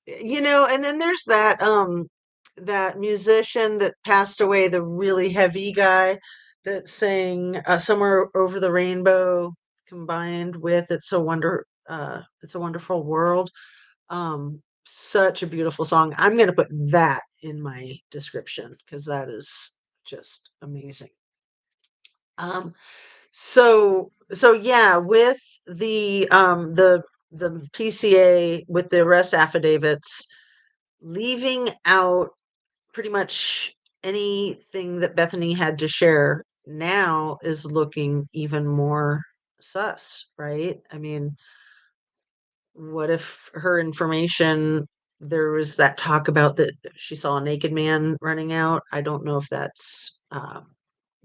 and then there's that musician that passed away, the really heavy guy that sang Somewhere Over the Rainbow combined with It's a Wonderful World. Such a beautiful song. I'm going to put that in my description because that is just amazing. Um, so yeah, with the PCA with the arrest affidavits, leaving out pretty much anything that Bethany had to share now is looking even more sus, right? I mean, what if her information, there was that talk about that she saw a naked man running out? I don't know if that's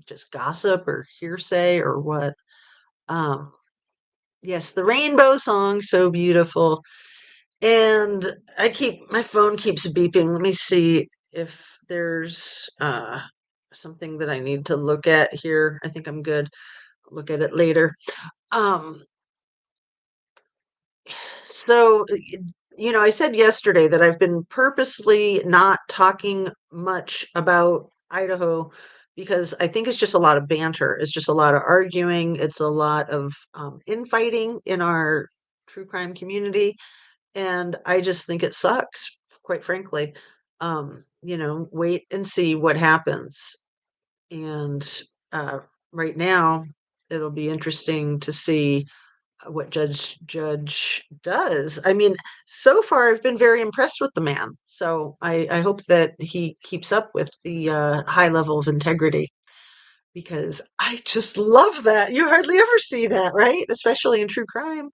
just gossip or hearsay or what. Um, Yes, the rainbow song, so beautiful. And my phone keeps beeping. Let me see if there's something that I need to look at here. I think I'm good. Look at it later. Um, so I said yesterday that I've been purposely not talking much about Idaho because I think it's just a lot of banter. It's just a lot of arguing. It's a lot of infighting in our true crime community. And I just think it sucks, quite frankly. Wait and see what happens. And right now, it'll be interesting to see what Judge does. I mean, so far I've been very impressed with the man. So I hope that he keeps up with the high level of integrity because I just love that. You hardly ever see that, right? Especially in true crime.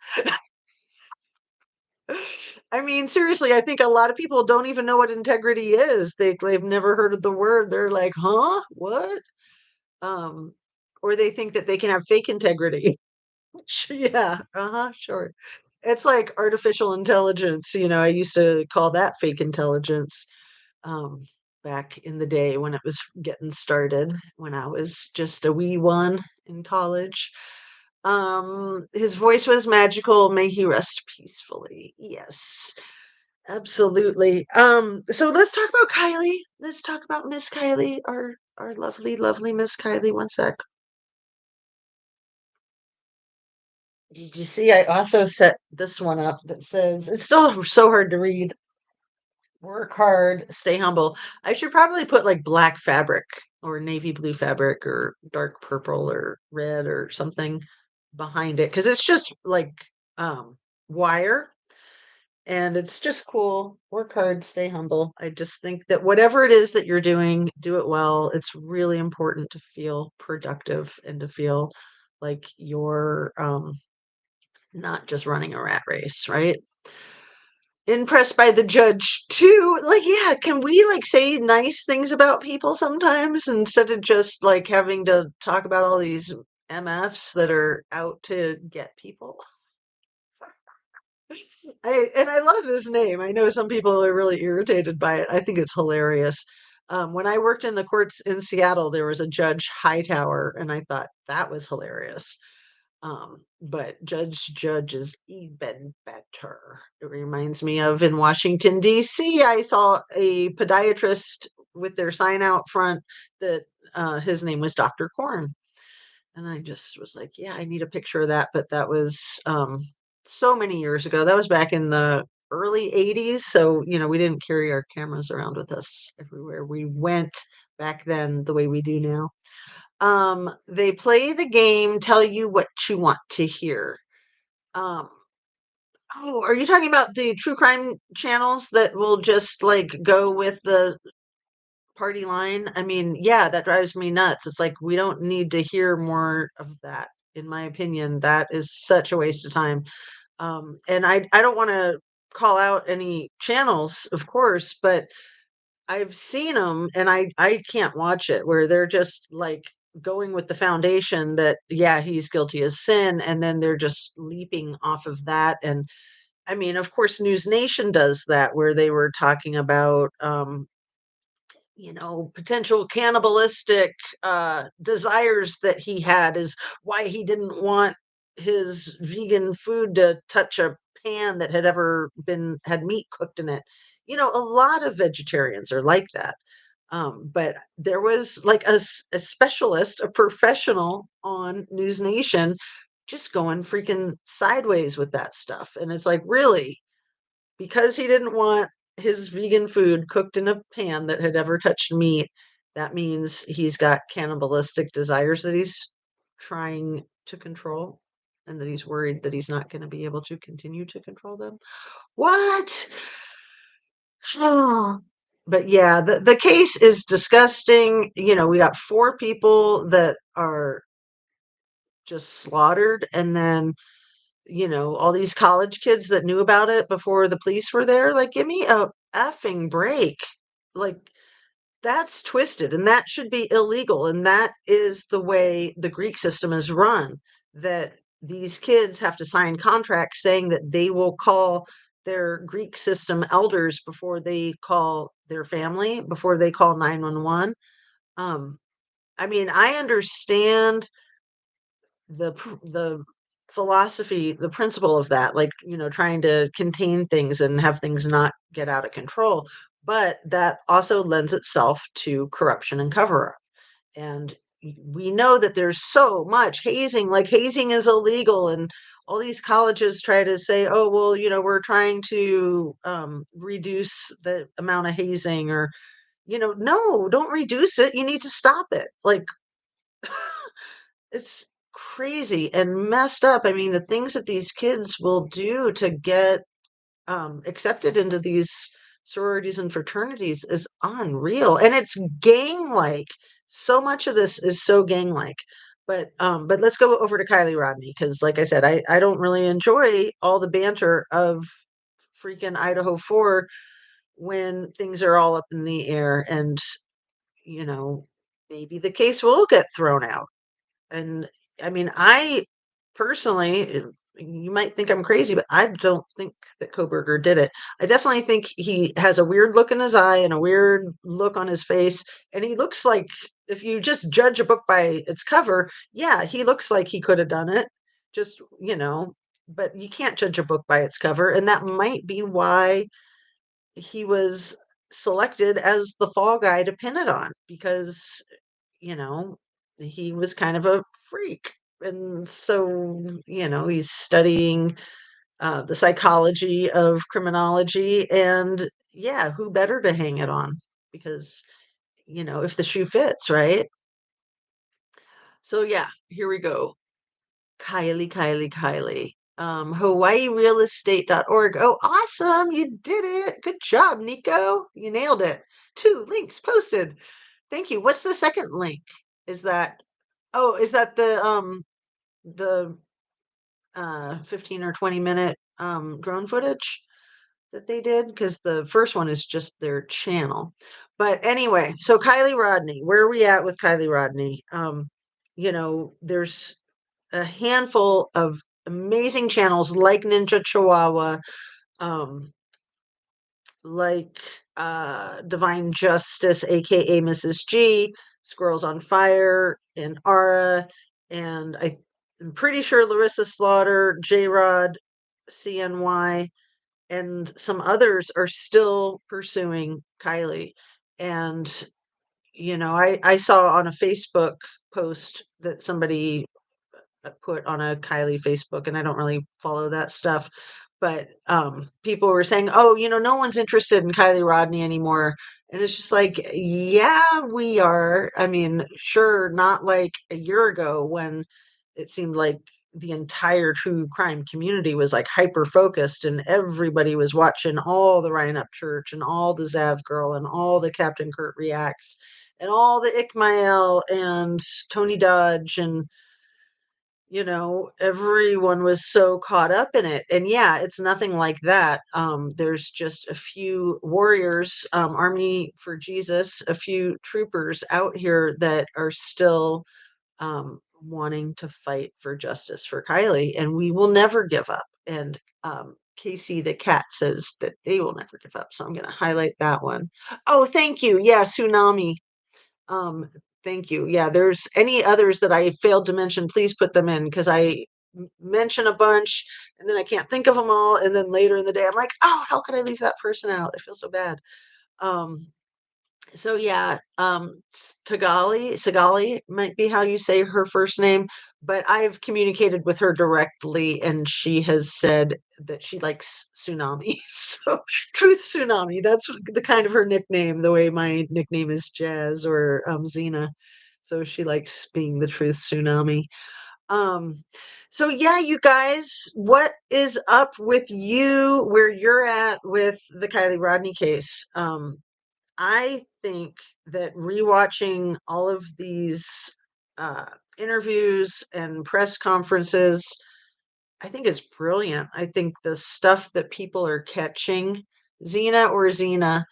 I mean, seriously, I think a lot of people don't even know what integrity is. They've never heard of the word. They're like, "Huh? What?" Um, or they think that they can have fake integrity. Yeah, uh-huh, sure. It's like artificial intelligence. I used to call that fake intelligence um, back in the day when it was getting started, when I was just a wee one in college. His voice was magical. May he rest peacefully. Yes. Absolutely. So let's talk about Kylie. Let's talk about Miss Kylie, our lovely, lovely Miss Kylie. One sec. Did you see? I also set this one up that says it's still so hard to read. Work hard, stay humble. I should probably put like black fabric or navy blue fabric or dark purple or red or something behind it because it's just like wire and it's just cool. Work hard, stay humble. I just think that whatever it is that you're doing, do it well. It's really important to feel productive and to feel like you're not just running a rat race, right? Impressed by the judge too. Like, yeah, can we like say nice things about people sometimes instead of just like having to talk about all these MFs that are out to get people? I love his name. I know some people are really irritated by it. I think it's hilarious. When I worked in the courts in Seattle, there was a Judge Hightower, and I thought that was hilarious. But Judge is even better. It reminds me of in Washington, D.C., I saw a podiatrist with their sign out front that his name was Dr. Corn. And I just was like, yeah, I need a picture of that. But that was so many years ago. That was back in the early 80s. So, we didn't carry our cameras around with us everywhere we went back then the way we do now. They play the game, tell you what you want to hear. Um, oh, are you talking about the true crime channels that will just like go with the party line? I mean, yeah, that drives me nuts. It's like we don't need to hear more of that. In my opinion, that is such a waste of time. And I don't want to call out any channels, of course, but I've seen them and I can't watch it where they're just like going with the foundation that yeah, he's guilty as sin and then they're just leaping off of that and I mean, of course News Nation does that where they were talking about potential cannibalistic desires that he had is why he didn't want his vegan food to touch a pan that had ever been had meat cooked in it. A lot of vegetarians are like that. But there was like a specialist, a professional on News Nation just going freaking sideways with that stuff. And it's like, really? Because he didn't want his vegan food cooked in a pan that had ever touched meat, that means he's got cannibalistic desires that he's trying to control and that he's worried that he's not going to be able to continue to control them. What? But yeah, the case is disgusting. We got four people that are just slaughtered and then all these college kids that knew about it before the police were there. Like, give me a effing break. Like, that's twisted and that should be illegal. And that is the way the Greek system is run, that these kids have to sign contracts saying that they will call their Greek system elders before they call their family, before they call 911. Um, I mean, I understand the philosophy, the principle of that, like, trying to contain things and have things not get out of control. But that also lends itself to corruption and cover up. And we know that there's so much hazing, like hazing is illegal. And all these colleges try to say, oh, well, we're trying to reduce the amount of hazing or, no, don't reduce it. You need to stop it. Like, it's crazy and messed up. I mean, the things that these kids will do to get accepted into these sororities and fraternities is unreal, and it's gang-like. So much of this is so gang-like. But let's go over to Kylie Rodney because, like I said, I don't really enjoy all the banter of freaking Idaho 4 when things are all up in the air, and you know maybe the case will get thrown out. And I mean, I personally, you might think I'm crazy, but I don't think that Koberger did it. I definitely think he has a weird look in his eye and a weird look on his face. And he looks like, if you just judge a book by its cover, yeah, he looks like he could have done it. Just, but you can't judge a book by its cover. And that might be why he was selected as the fall guy to pin it on because you know, he was kind of a freak. And so, he's studying the psychology of criminology. And yeah, who better to hang it on? Because, if the shoe fits, right? So yeah, here we go. Kylie. HawaiiRealEstate.org. Oh, awesome. You did it. Good job, Nico. You nailed it. 2 links posted. Thank you. What's the second link? Is that, oh, is that the 15 or 20-minute drone footage that they did? Because the first one is just their channel. But anyway, so Kylie Rodney, where are we at with Kylie Rodney? There's a handful of amazing channels like Ninja Chihuahua, um, like Divine Justice, aka Mrs. G, Squirrels on Fire, and Ara, and I'm pretty sure Larissa Slaughter, J Rod, CNY, and some others are still pursuing Kylie. And I saw on a Facebook post that somebody put on a Kylie Facebook, and I don't really follow that stuff. But people were saying, "Oh, no one's interested in Kylie Rodney anymore," and it's just like, yeah, we are. I mean, sure, not like a year ago when it seemed like the entire true crime community was like hyper focused, and everybody was watching all the Ryan Upchurch and all the Zav Girl and all the Captain Kurt Reacts and all the Ickmael and Tony Dodge and everyone was so caught up in it. And yeah, it's nothing like that. There's just a few warriors, Army for Jesus, a few troopers out here that are still wanting to fight for justice for Kylie, and we will never give up. And Casey the cat says that they will never give up. So I'm going to highlight that one. Oh, thank you. Yeah, Tsunami. Um, Thank you. Yeah, there's any others that I failed to mention, please put them in because I mention a bunch and then I can't think of them all. And then later in the day, I'm like, oh, how could I leave that person out? I feel so bad. Um, so yeah, Sagali might be how you say her first name, but I've communicated with her directly, and she has said that she likes Tsunami. So Truth Tsunami, that's the kind of her nickname, the way my nickname is Jazz or Xena. So she likes being the Truth Tsunami. Um, so yeah, you guys, what is up with you where you're at with the Kylie Rodney case? I think that rewatching all of these uh, interviews and press conferences, I think it's brilliant. I think the stuff that people are catching, Xena or Xena,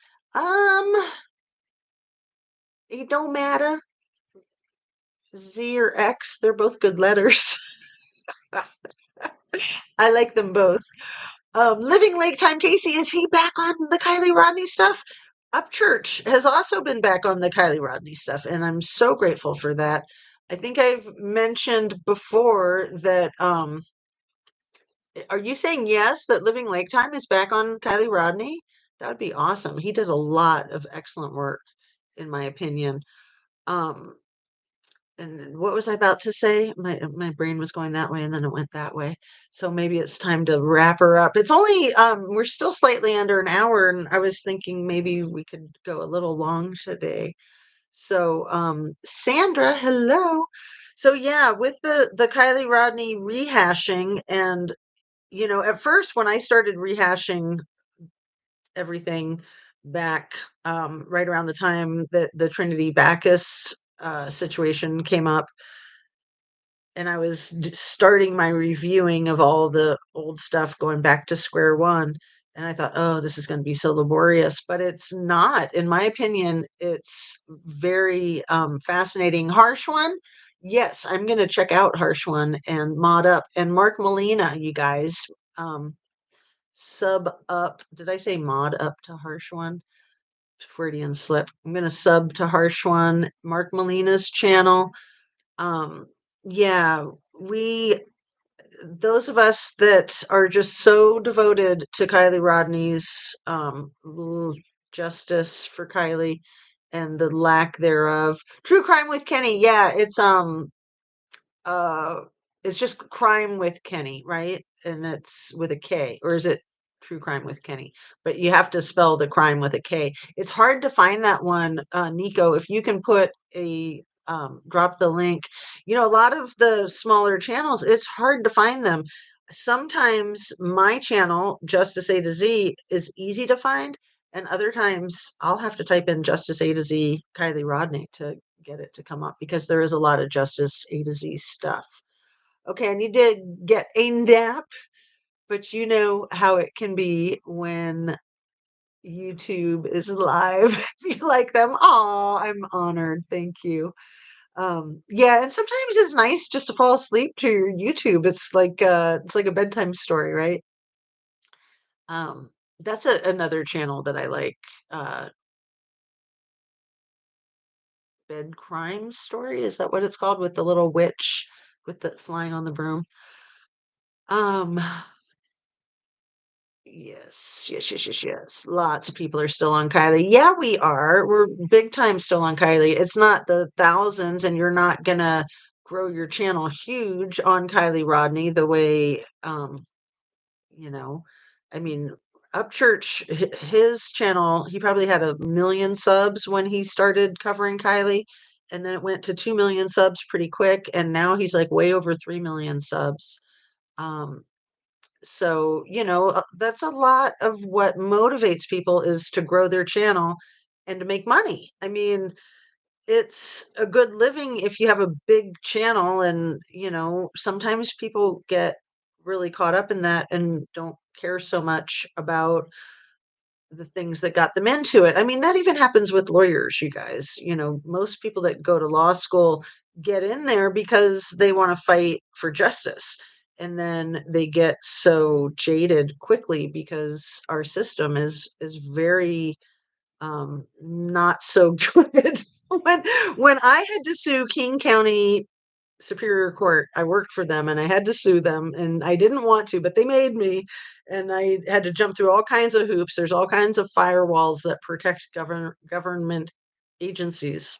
it don't matter. Z or X, they're both good letters. I like them both. Living Lake Time Casey, is he back on the Kylie Rodney stuff? Upchurch has also been back on the Kylie Rodney stuff, and I'm so grateful for that. I think I've mentioned before that. Are you saying yes that Living Lake Time is back on Kylie Rodney? That would be awesome. He did a lot of excellent work, in my opinion. Um, and what was I about to say? My brain was going that way and then it went that way. So maybe it's time to wrap her up. It's only we're still slightly under an hour, and I was thinking maybe we could go a little long today. So Sandra, hello. So yeah, with the Kylie Rodney rehashing, and at first when I started rehashing everything back right around the time that the Trinity Bacchus situation came up, and I was starting my reviewing of all the old stuff going back to square one. And I thought, oh, this is going to be so laborious, but it's not. In my opinion, it's very fascinating. Harsh One, yes, I'm going to check out Harsh One and Mod Up and Mark Molina. You guys, um, sub up. Did I say mod up to Harsh One? Freudian slip. I'm going to sub to Harsh One, Mark Molina's channel. Um, yeah, we those of us that are just so devoted to Kylie Rodney's justice for Kylie and the lack thereof. True Crime with Kenny. Yeah, uh it's just Crime with Kenny, right? And it's with a K, or is it True Crime with Kenny, but you have to spell the crime with a K. It's hard to find that one, Nico. If you can put a drop the link. A lot of the smaller channels, it's hard to find them. Sometimes my channel, Justice A to Z, is easy to find, and other times I'll have to type in Justice A to Z Kylie Rodney to get it to come up because there is a lot of Justice A to Z stuff. Okay, I need to get a nap, but you know how it can be when YouTube is live. You like them. Oh, I'm honored. Thank you. Yeah, and sometimes it's nice just to fall asleep to your YouTube. It's like a bedtime story, right? Um, that's another channel that I like. Uh, Bed crime story, is that what it's called, with the little witch with the flying on the broom? Um, yes, yes, yes, yes, yes. Lots of people are still on Kylie. Yeah, we are. We're big time still on Kylie. It's not the thousands, and you're not gonna grow your channel huge on Kylie Rodney the way you know, I mean, Upchurch, his channel, he probably had 1 million subs when he started covering Kylie, and then it went to 2 million subs pretty quick, and now he's like way over 3 million subs. Um, so, that's a lot of what motivates people is to grow their channel and to make money. I mean, it's a good living if you have a big channel, and sometimes people get really caught up in that and don't care so much about the things that got them into it. I mean, that even happens with lawyers, you guys. Most people that go to law school get in there because they want to fight for justice, and then they get so jaded quickly because our system is very not so good. When I had to sue King County Superior Court, I worked for them and I had to sue them, and I didn't want to, but they made me, and I had to jump through all kinds of hoops. There's all kinds of firewalls that protect government agencies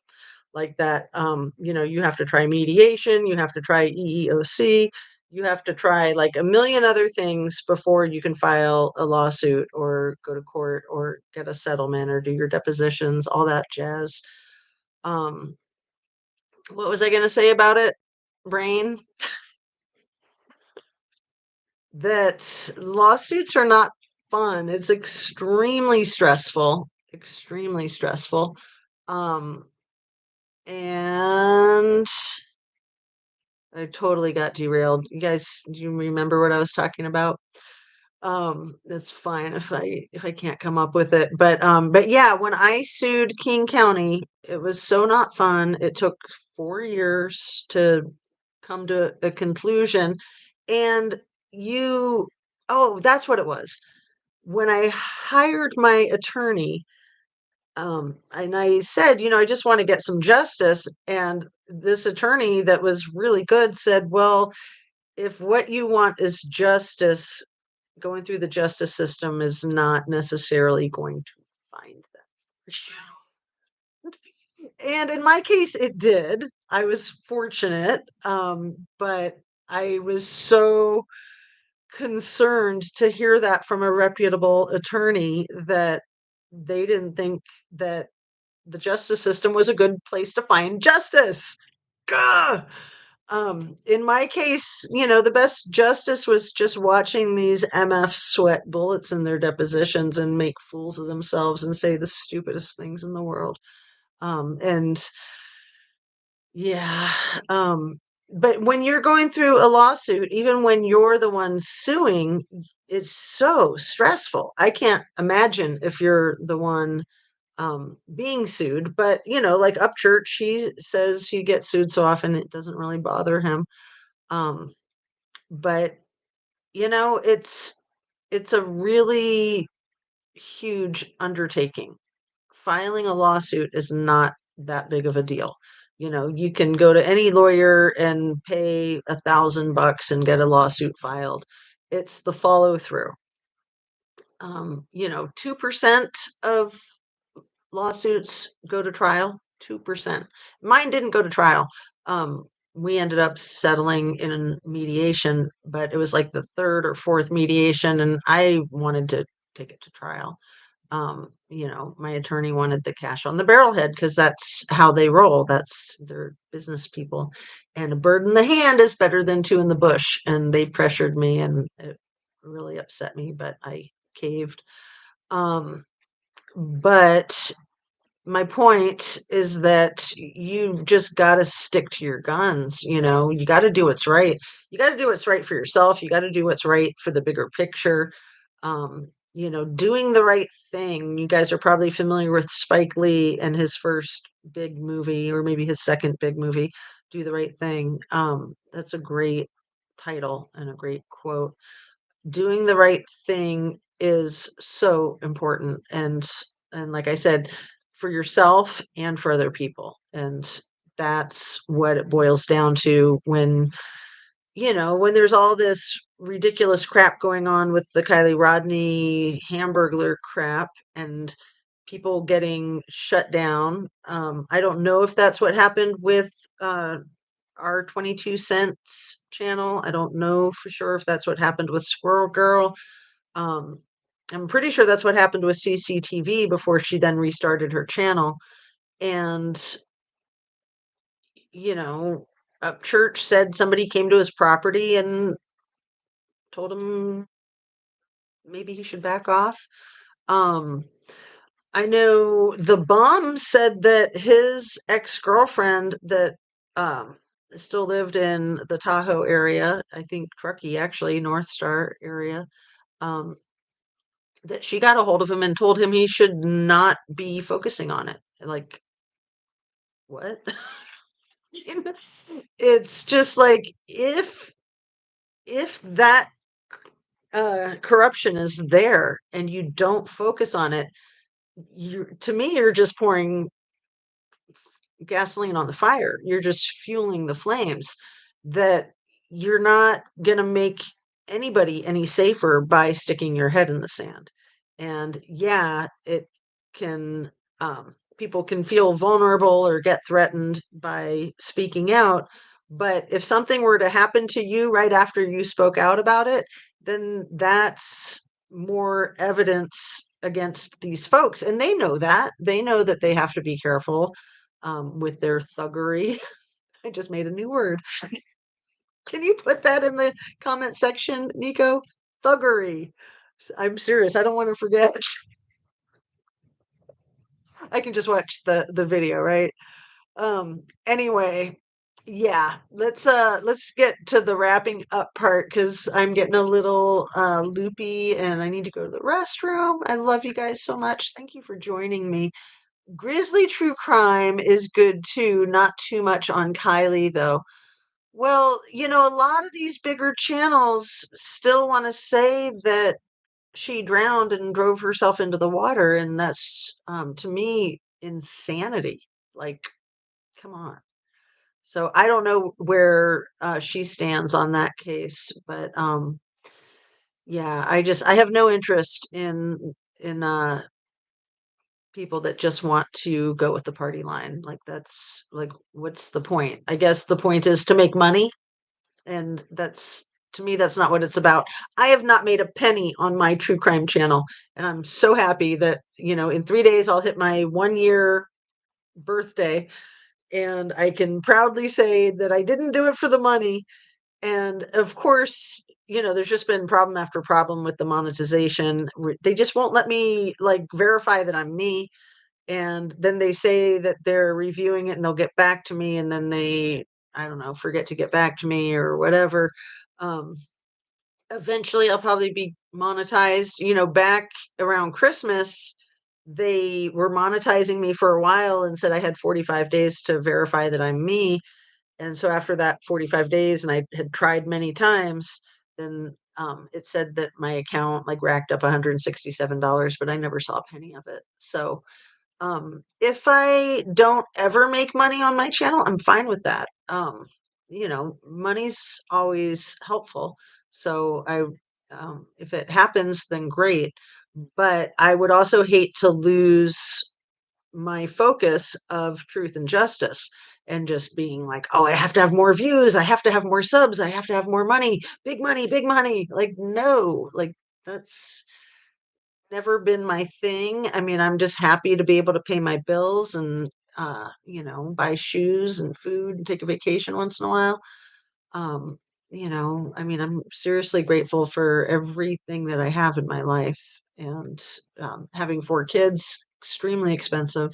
like that. You have to try mediation, you have to try EEOC, you have to try like a million other things before you can file a lawsuit or go to court or get a settlement or do your depositions, all that jazz. Um, what was I going to say about it, brain? That lawsuits are not fun. It's extremely stressful, extremely stressful. Um, and I totally got derailed. You guys, do you remember what I was talking about? That's fine if I can't come up with it. But yeah, when I sued King County, it was so not fun. It took 4 years to come to a conclusion. And you oh, that's what it was. When I hired my attorney, and I said, I just want to get some justice. And this attorney that was really good said, well, if what you want is justice, going through the justice system is not necessarily going to find that for you. And in my case, it did. I was fortunate, but I was so concerned to hear that from a reputable attorney that they didn't think that the justice system was a good place to find justice. Gah! In my case, the best justice was just watching these MFs sweat bullets in their depositions and make fools of themselves and say the stupidest things in the world. And yeah, but when you're going through a lawsuit, even when you're the one suing, it's so stressful. I can't imagine if you're the one being sued. But like Upchurch, he says he gets sued so often it doesn't really bother him. Um, but it's a really huge undertaking. Filing a lawsuit is not that big of a deal. You can go to any lawyer and pay $1,000 and get a lawsuit filed. It's the follow through. 2% of lawsuits go to trial. 2%. Mine didn't go to trial. we ended up settling in a mediation, but it was like the third or fourth mediation, and I wanted to take it to trial. My attorney wanted the cash on the barrelhead because that's how they roll. That's their business people. And a bird in the hand is better than two in the bush. And they pressured me, and it really upset me, but I caved. But my point is that you've just got to stick to your guns. You got to do what's right. You got to do what's right for yourself. You got to do what's right for the bigger picture. Doing the right thing. You guys are probably familiar with Spike Lee and his first big movie, or maybe his second big movie, Do the Right Thing. That's a great title and a great quote. Doing the right thing is so important, and like I said, for yourself and for other people. And that's what it boils down to when there's all this ridiculous crap going on with the Kylie Rodney Hamburglar crap and people getting shut down. I don't know if that's what happened with our 22 cents channel. I don't know for sure if that's what happened with Squirrel Girl. um, I'm pretty sure that's what happened with CCTV before she then restarted her channel. And you know Church said somebody came to his property and told him maybe he should back off. um, I know the bomb said that his ex-girlfriend that um, still lived in the Tahoe area, I think Truckee, actually, North Star area, um, that she got a hold of him and told him he should not be focusing on it. Like, what? You know, it's just like, if that corruption is there and you don't focus on it, to me, you're just pouring gasoline on the fire. You're just fueling the flames. That you're not going to make anybody any safer by sticking your head in the sand. And yeah, it can, people can feel vulnerable or get threatened by speaking out. But if something were to happen to you right after you spoke out about it, then that's more evidence against these folks. And they know that. They know that they have to be careful with their thuggery. I just made a new word. Can you put that in the comment section, Nico? Thuggery. I'm serious. I don't want to forget. I can just watch the video, right? Anyway, yeah, let's get to the wrapping up part because I'm getting a little loopy and I need to go to the restroom. I love you guys so much. Thank you for joining me. Grizzly True Crime is good too, not too much on Kylie though. Well, a lot of these bigger channels still want to say that she drowned and drove herself into the water, and that's to me insanity. Like, come on. So I don't know where she stands on that case, but yeah, I have no interest in people that just want to go with the party line. Like, that's like, what's the point? I guess the point is to make money, and that's, to me, that's not what it's about. I have not made a penny on my true crime channel, and I'm so happy that in 3 days I'll hit my 1 year birthday, and I can proudly say that I didn't do it for the money. And of course, there's just been problem after problem with the monetization. They just won't let me like verify that I'm me, and then they say that they're reviewing it and they'll get back to me, and then they, I don't know, forget to get back to me or whatever. um Eventually I'll probably be monetized. Back around Christmas, they were monetizing me for a while and said I had 45 days to verify that I'm me. And so after that 45 days, and I had tried many times, then it said that my account like racked up $167, but I never saw a penny of it. So if I don't ever make money on my channel, I'm fine with that. Money's always helpful. So if it happens, then great. But I would also hate to lose my focus of truth and justice. and just being like, oh, I have to have more views, I have to have more subs, I have to have more money, big money, big money. Like, no, like that's never been my thing. I mean, I'm just happy to be able to pay my bills and buy shoes and food and take a vacation once in a while. Um, I mean, I'm seriously grateful for everything that I have in my life. And having four kids, extremely expensive.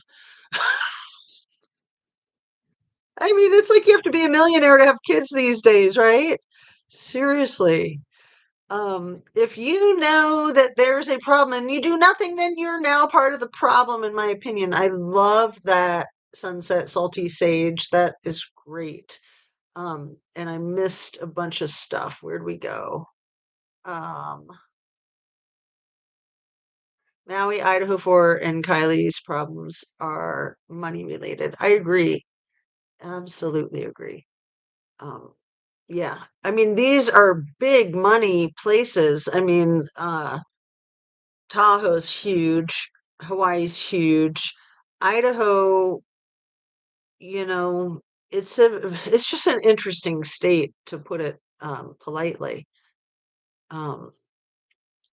I mean, it's like you have to be a millionaire to have kids these days, right? Seriously. If you know that there's a problem and you do nothing, then you're now part of the problem, in my opinion. I love that sunset salty sage. That is great. And I missed a bunch of stuff. Where'd we go? Um, Maui, Idaho 4, and Kylie's problems are money related. I agree. Absolutely agree. Um, yeah. I mean, these are big money places. I mean, Tahoe's huge, Hawaii's huge. Idaho, you know, it's just an interesting state to put it politely. Um,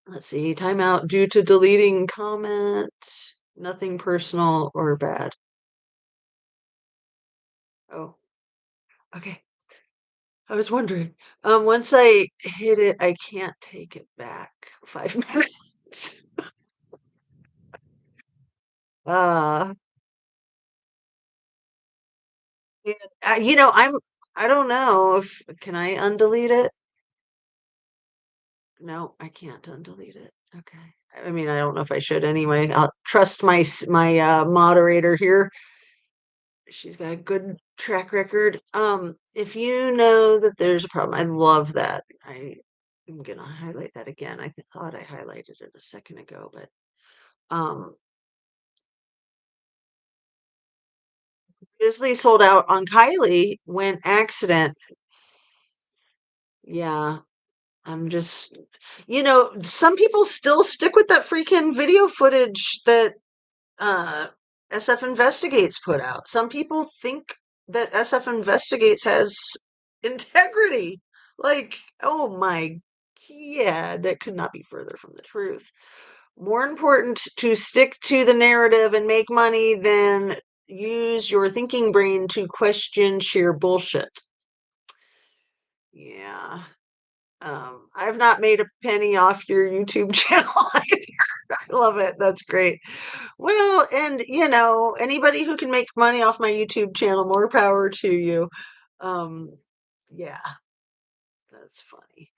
let's see, timeout due to deleting comment. Nothing personal or bad. Oh, okay. I was wondering. Once I hit it, I can't take it back. 5 minutes. Uh, and, I don't know if can I undelete it? No, I can't undelete it. Okay. I mean, I don't know if I should anyway. I'll trust my moderator here. She's got a good track record. If you know that there's a problem, I love that. I'm gonna highlight that again. I thought I highlighted it a second ago, but um, Disney sold out on Kylie when accident. Yeah, I'm just, some people still stick with that freaking video footage that uh, SF Investigates put out. Some people think that SF Investigates has integrity. Like, oh my, yeah, that could not be further from the truth. More important to stick to the narrative and make money than use your thinking brain to question sheer bullshit. Yeah. I've not made a penny off your YouTube channel either. I love it. That's great. Well, and anybody who can make money off my YouTube channel, more power to you. Um, yeah, that's funny.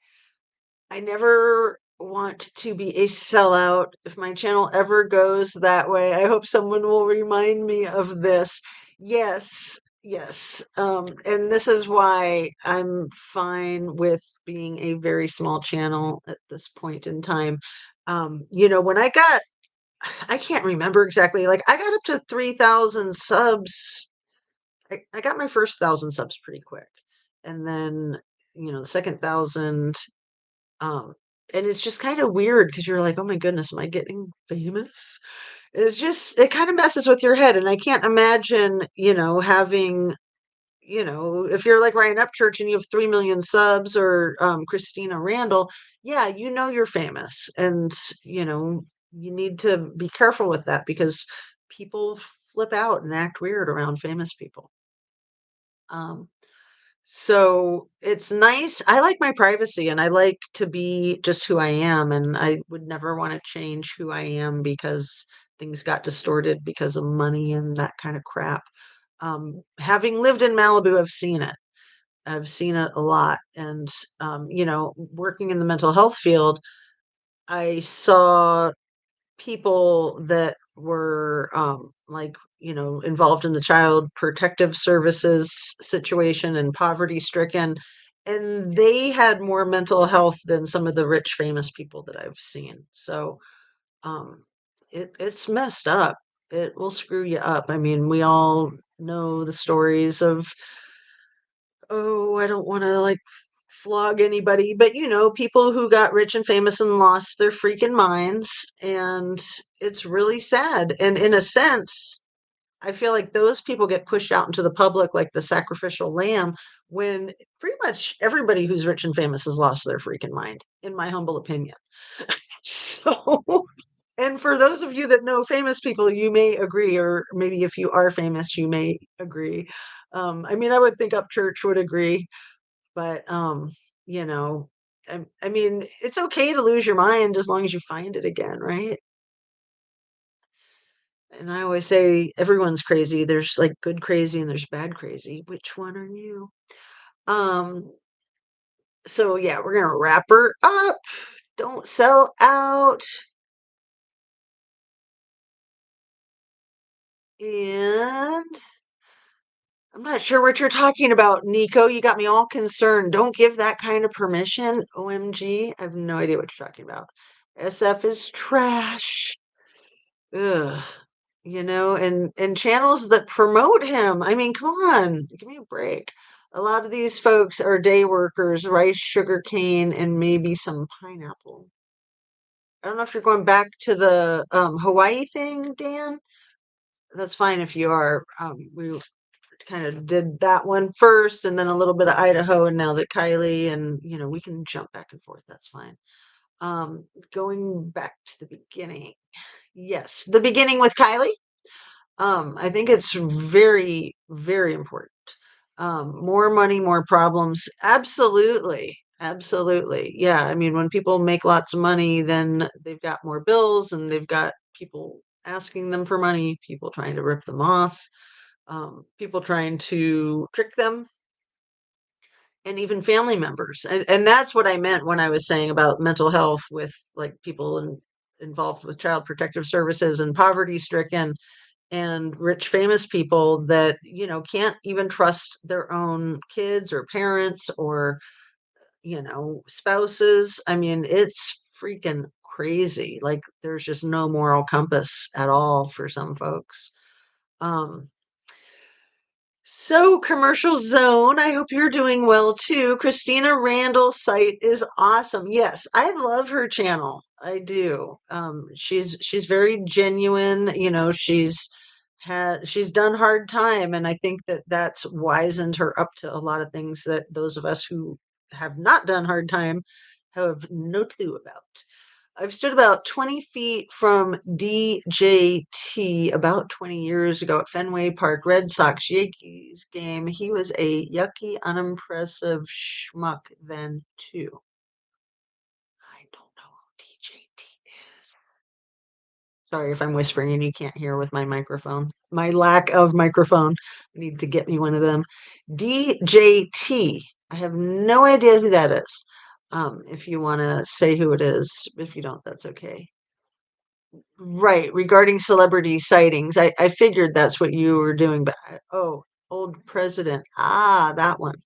I never want to be a sellout. If my channel ever goes that way, I hope someone will remind me of this. Yes, yes. And this is why I'm fine with being a very small channel at this point in time. When I can't remember exactly, like I got up to 3,000 subs. I got my first 1,000 subs pretty quick. And then, the second 1,000, um, and it's just kind of weird because you're like, oh my goodness, am I getting famous? It kind of messes with your head. And I can't imagine, having, if you're like Ryan Upchurch and you have 3 million subs or Christina Randall, yeah, you're famous. And, you need to be careful with that because people flip out and act weird around famous people. Um, so it's nice. I like my privacy and I like to be just who I am. And I would never want to change who I am because things got distorted because of money and that kind of crap. Having lived in Malibu, I've seen it. I've seen it a lot. And, working in the mental health field, I saw people that were like involved in the child protective services situation and poverty stricken, and they had more mental health than some of the rich famous people that I've seen. So um it's messed up. It will screw you up. I mean, we all know the stories of, oh, I don't want to like flog anybody, but people who got rich and famous and lost their freaking minds. And it's really sad. And in a sense, I feel like those people get pushed out into the public like the sacrificial lamb when pretty much everybody who's rich and famous has lost their freaking mind, in my humble opinion. So, and for those of you that know famous people, you may agree, or maybe if you are famous, you may agree. I mean, I would think Upchurch would agree, but you know, I mean, it's okay to lose your mind as long as you find it again, right? And I always say everyone's crazy. There's like good crazy and there's bad crazy. Which one are you? Um, so yeah, we're gonna wrap her up. Don't sell out. And I'm not sure what you're talking about, Nico. You got me all concerned. Don't give that kind of permission. OMG. I have no idea what you're talking about. SF is trash. Ugh. And channels that promote him. I mean, come on, give me a break. A lot of these folks are day workers, rice, sugar cane, and maybe some pineapple. I don't know if you're going back to the Hawaii thing, Dan. That's fine if you are. We kind of did that one first, and then a little bit of Idaho, and now that Kylie, and we can jump back and forth. That's fine. Going back to the beginning. Yes, the beginning with Kylie. I think it's very, very important. More money, more problems. Absolutely. Absolutely. Yeah. I mean, when people make lots of money, then they've got more bills and they've got people asking them for money, people trying to rip them off, people trying to trick them, and even family members. And that's what I meant when I was saying about mental health with like people involved with child protective services and poverty stricken and rich famous people that can't even trust their own kids or parents or spouses. I mean, it's freaking crazy. Like there's just no moral compass at all for some folks. um so, Commercial Zone, I hope you're doing well too. Christina Randall's site is awesome. Yes, I love her channel. I do. She's very genuine. She's done hard time, and I think that that's wizened her up to a lot of things that those of us who have not done hard time have no clue about. I've stood about 20 feet from DJT about 20 years ago at Fenway Park, Red Sox Yankees game. He was a yucky, unimpressive schmuck then, too. I don't know who DJT is. Sorry if I'm whispering and you can't hear with my microphone. My lack of microphone. I need to get me one of them. DJT. I have no idea who that is. If you want to say who it is, if you don't, that's okay. Right, regarding celebrity sightings. I figured that's what you were doing, but oh, old president. Ah, that one.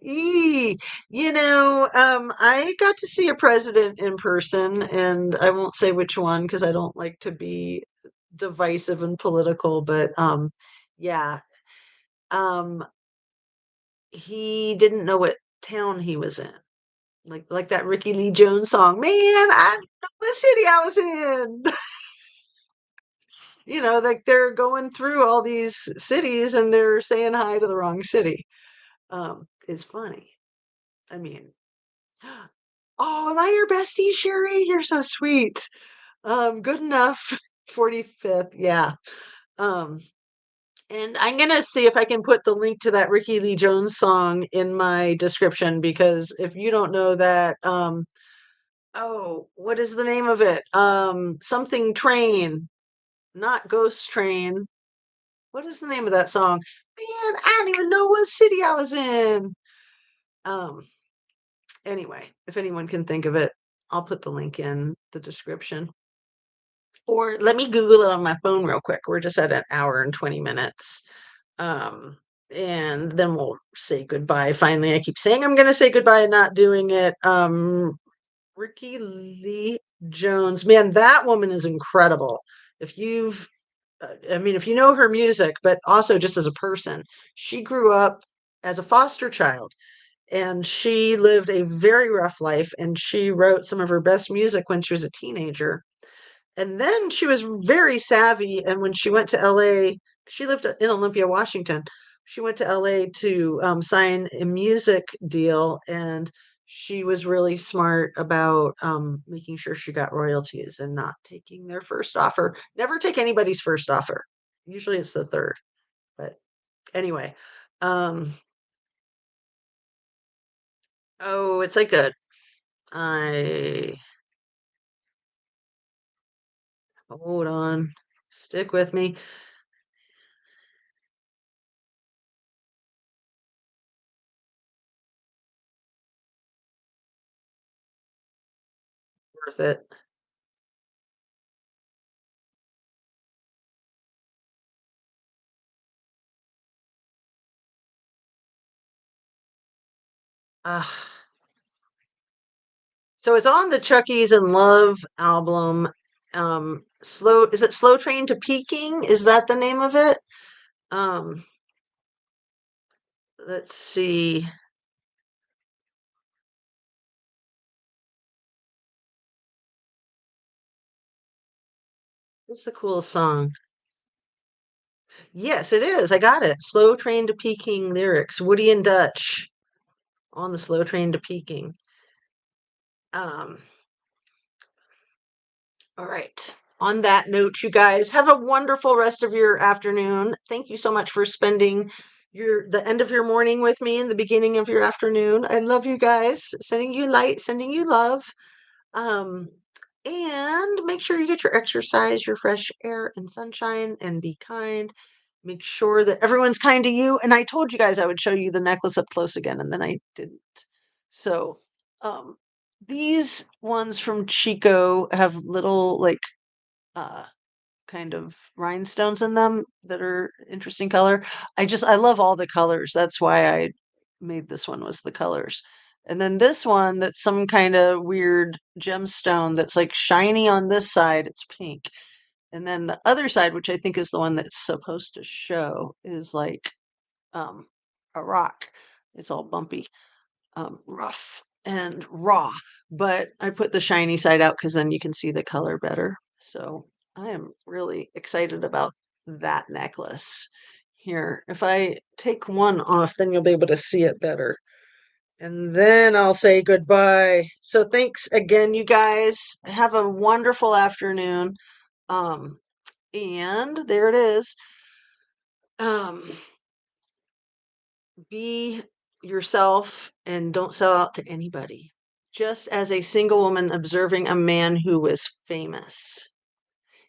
Eee, I got to see a president in person, and I won't say which one because I don't like to be divisive and political, but yeah. Um, he didn't know what town he was in. Like that Ricky Lee Jones song. Man, I didn't know what city I was in. Like they're going through all these cities and they're saying hi to the wrong city. It's funny. I mean, oh, am I your bestie, Sherry? You're so sweet. Good enough. 45th, yeah. Um, and I'm gonna see if I can put the link to that Ricky Lee Jones song in my description because if you don't know that, oh, what is the name of it? Something Train, not Ghost Train. What is the name of that song? Man, I don't even know what city I was in. Um, anyway, if anyone can think of it, I'll put the link in the description. Or let me Google it on my phone real quick. We're just at an hour and 20 minutes. Um, and then we'll say goodbye. Finally, I keep saying I'm going to say goodbye and not doing it. Ricky Lee Jones, man, that woman is incredible. If you've I mean, if you know her music, but also just as a person, she grew up as a foster child and she lived a very rough life and she wrote some of her best music when she was a teenager. And then she was very savvy. And when she went to LA, she lived in Olympia, Washington. She went to LA to sign a music deal, and she was really smart about making sure she got royalties and not taking their first offer. Never take anybody's first offer. Usually it's the third. But anyway, um, oh, it's like I hold on, stick with me. Worth it. Ah. So it's on the Chuckies and Love album. Slow is it Slow Train to Peking? Is that the name of it? Um, let's see. What's the coolest song? Yes, it is. I got it. Slow Train to Peking lyrics. Woody and Dutch on the Slow Train to Peking. Um, all right. On that note, you guys have a wonderful rest of your afternoon. Thank you so much for spending the end of your morning with me and the beginning of your afternoon. I love you guys. Sending you light, sending you love. Um, and make sure you get your exercise, your fresh air and sunshine, and be kind. Make sure that everyone's kind to you. And I told you guys I would show you the necklace up close again, and then I didn't. So, um, these ones from Chico have little like uh kind of rhinestones in them that are interesting color. I love all the colors. That's why I made this one was the colors. And then this one that's some kind of weird gemstone that's like shiny on this side, it's pink. And then the other side, which I think is the one that's supposed to show, is like um a rock. It's all bumpy, rough and raw. But I put the shiny side out because then you can see the color better. So I am really excited about that necklace. Here, if I take one off, then you'll be able to see it better. And then I'll say goodbye. So thanks again, you guys. Have a wonderful afternoon. Um, and there it is. Um, be yourself and don't sell out to anybody. Just as a single woman observing a man who was famous.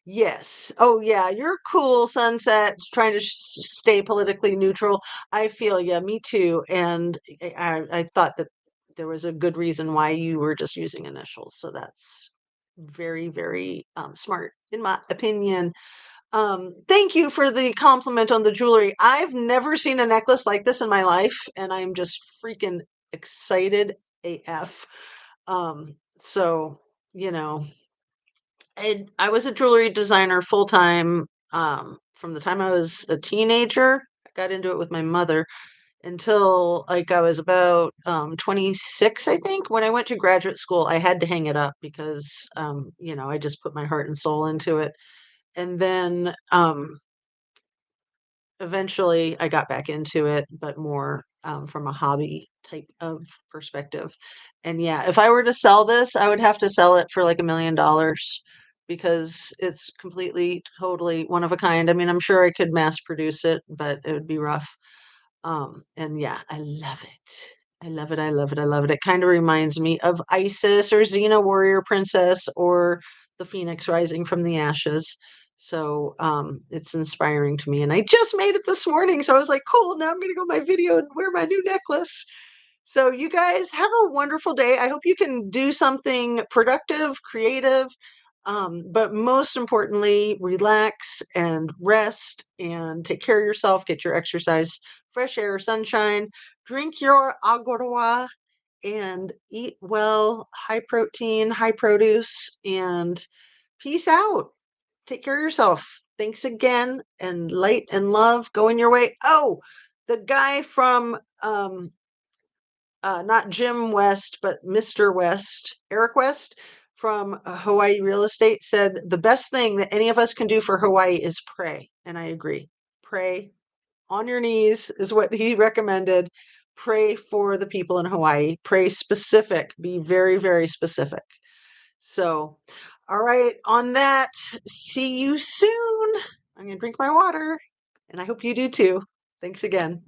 Yes. Oh, yeah. You're cool, Sunset, trying to stay politically neutral. I feel yeah, me too. And I thought that there was a good reason why you were just using initials. So that's very, very smart, in my opinion. Thank you for the compliment on the jewelry. I've never seen a necklace like this in my life, and I'm just freaking excited AF. So, you know, I was a jewelry designer full time from the time I was a teenager. I got into it with my mother until like I was about 26, I think. When I went to graduate school, I had to hang it up because I just put my heart and soul into it. And then eventually I got back into it, but more from a hobby type of perspective. And yeah, if I were to sell this, I would have to sell it for like $1 million because it's completely, totally one of a kind. I mean, I'm sure I could mass produce it, but it would be rough. And yeah, I love it. I love it. I love it. I love it. It kind of reminds me of Isis or Xena Warrior Princess or the Phoenix rising from the ashes. So it's inspiring to me. And I just made it this morning. So I was like, cool, now I'm going to go my video and wear my new necklace. So you guys have a wonderful day. I hope you can do something productive, creative, but most importantly, relax and rest and take care of yourself, get your exercise, fresh air, sunshine, drink your agua and eat well, high protein, high produce, and peace out. Take care of yourself. Thanks again, and light and love going your way. Oh, the guy from not Jim West, but Mr. West, Eric West from Hawaii Real Estate said the best thing that any of us can do for Hawaii is pray. And I agree. Pray on your knees is what he recommended. Pray for the people in Hawaii. Pray specific. Be very, very specific. So, all right, on that, see you soon. I'm going to drink my water, and I hope you do too. Thanks again.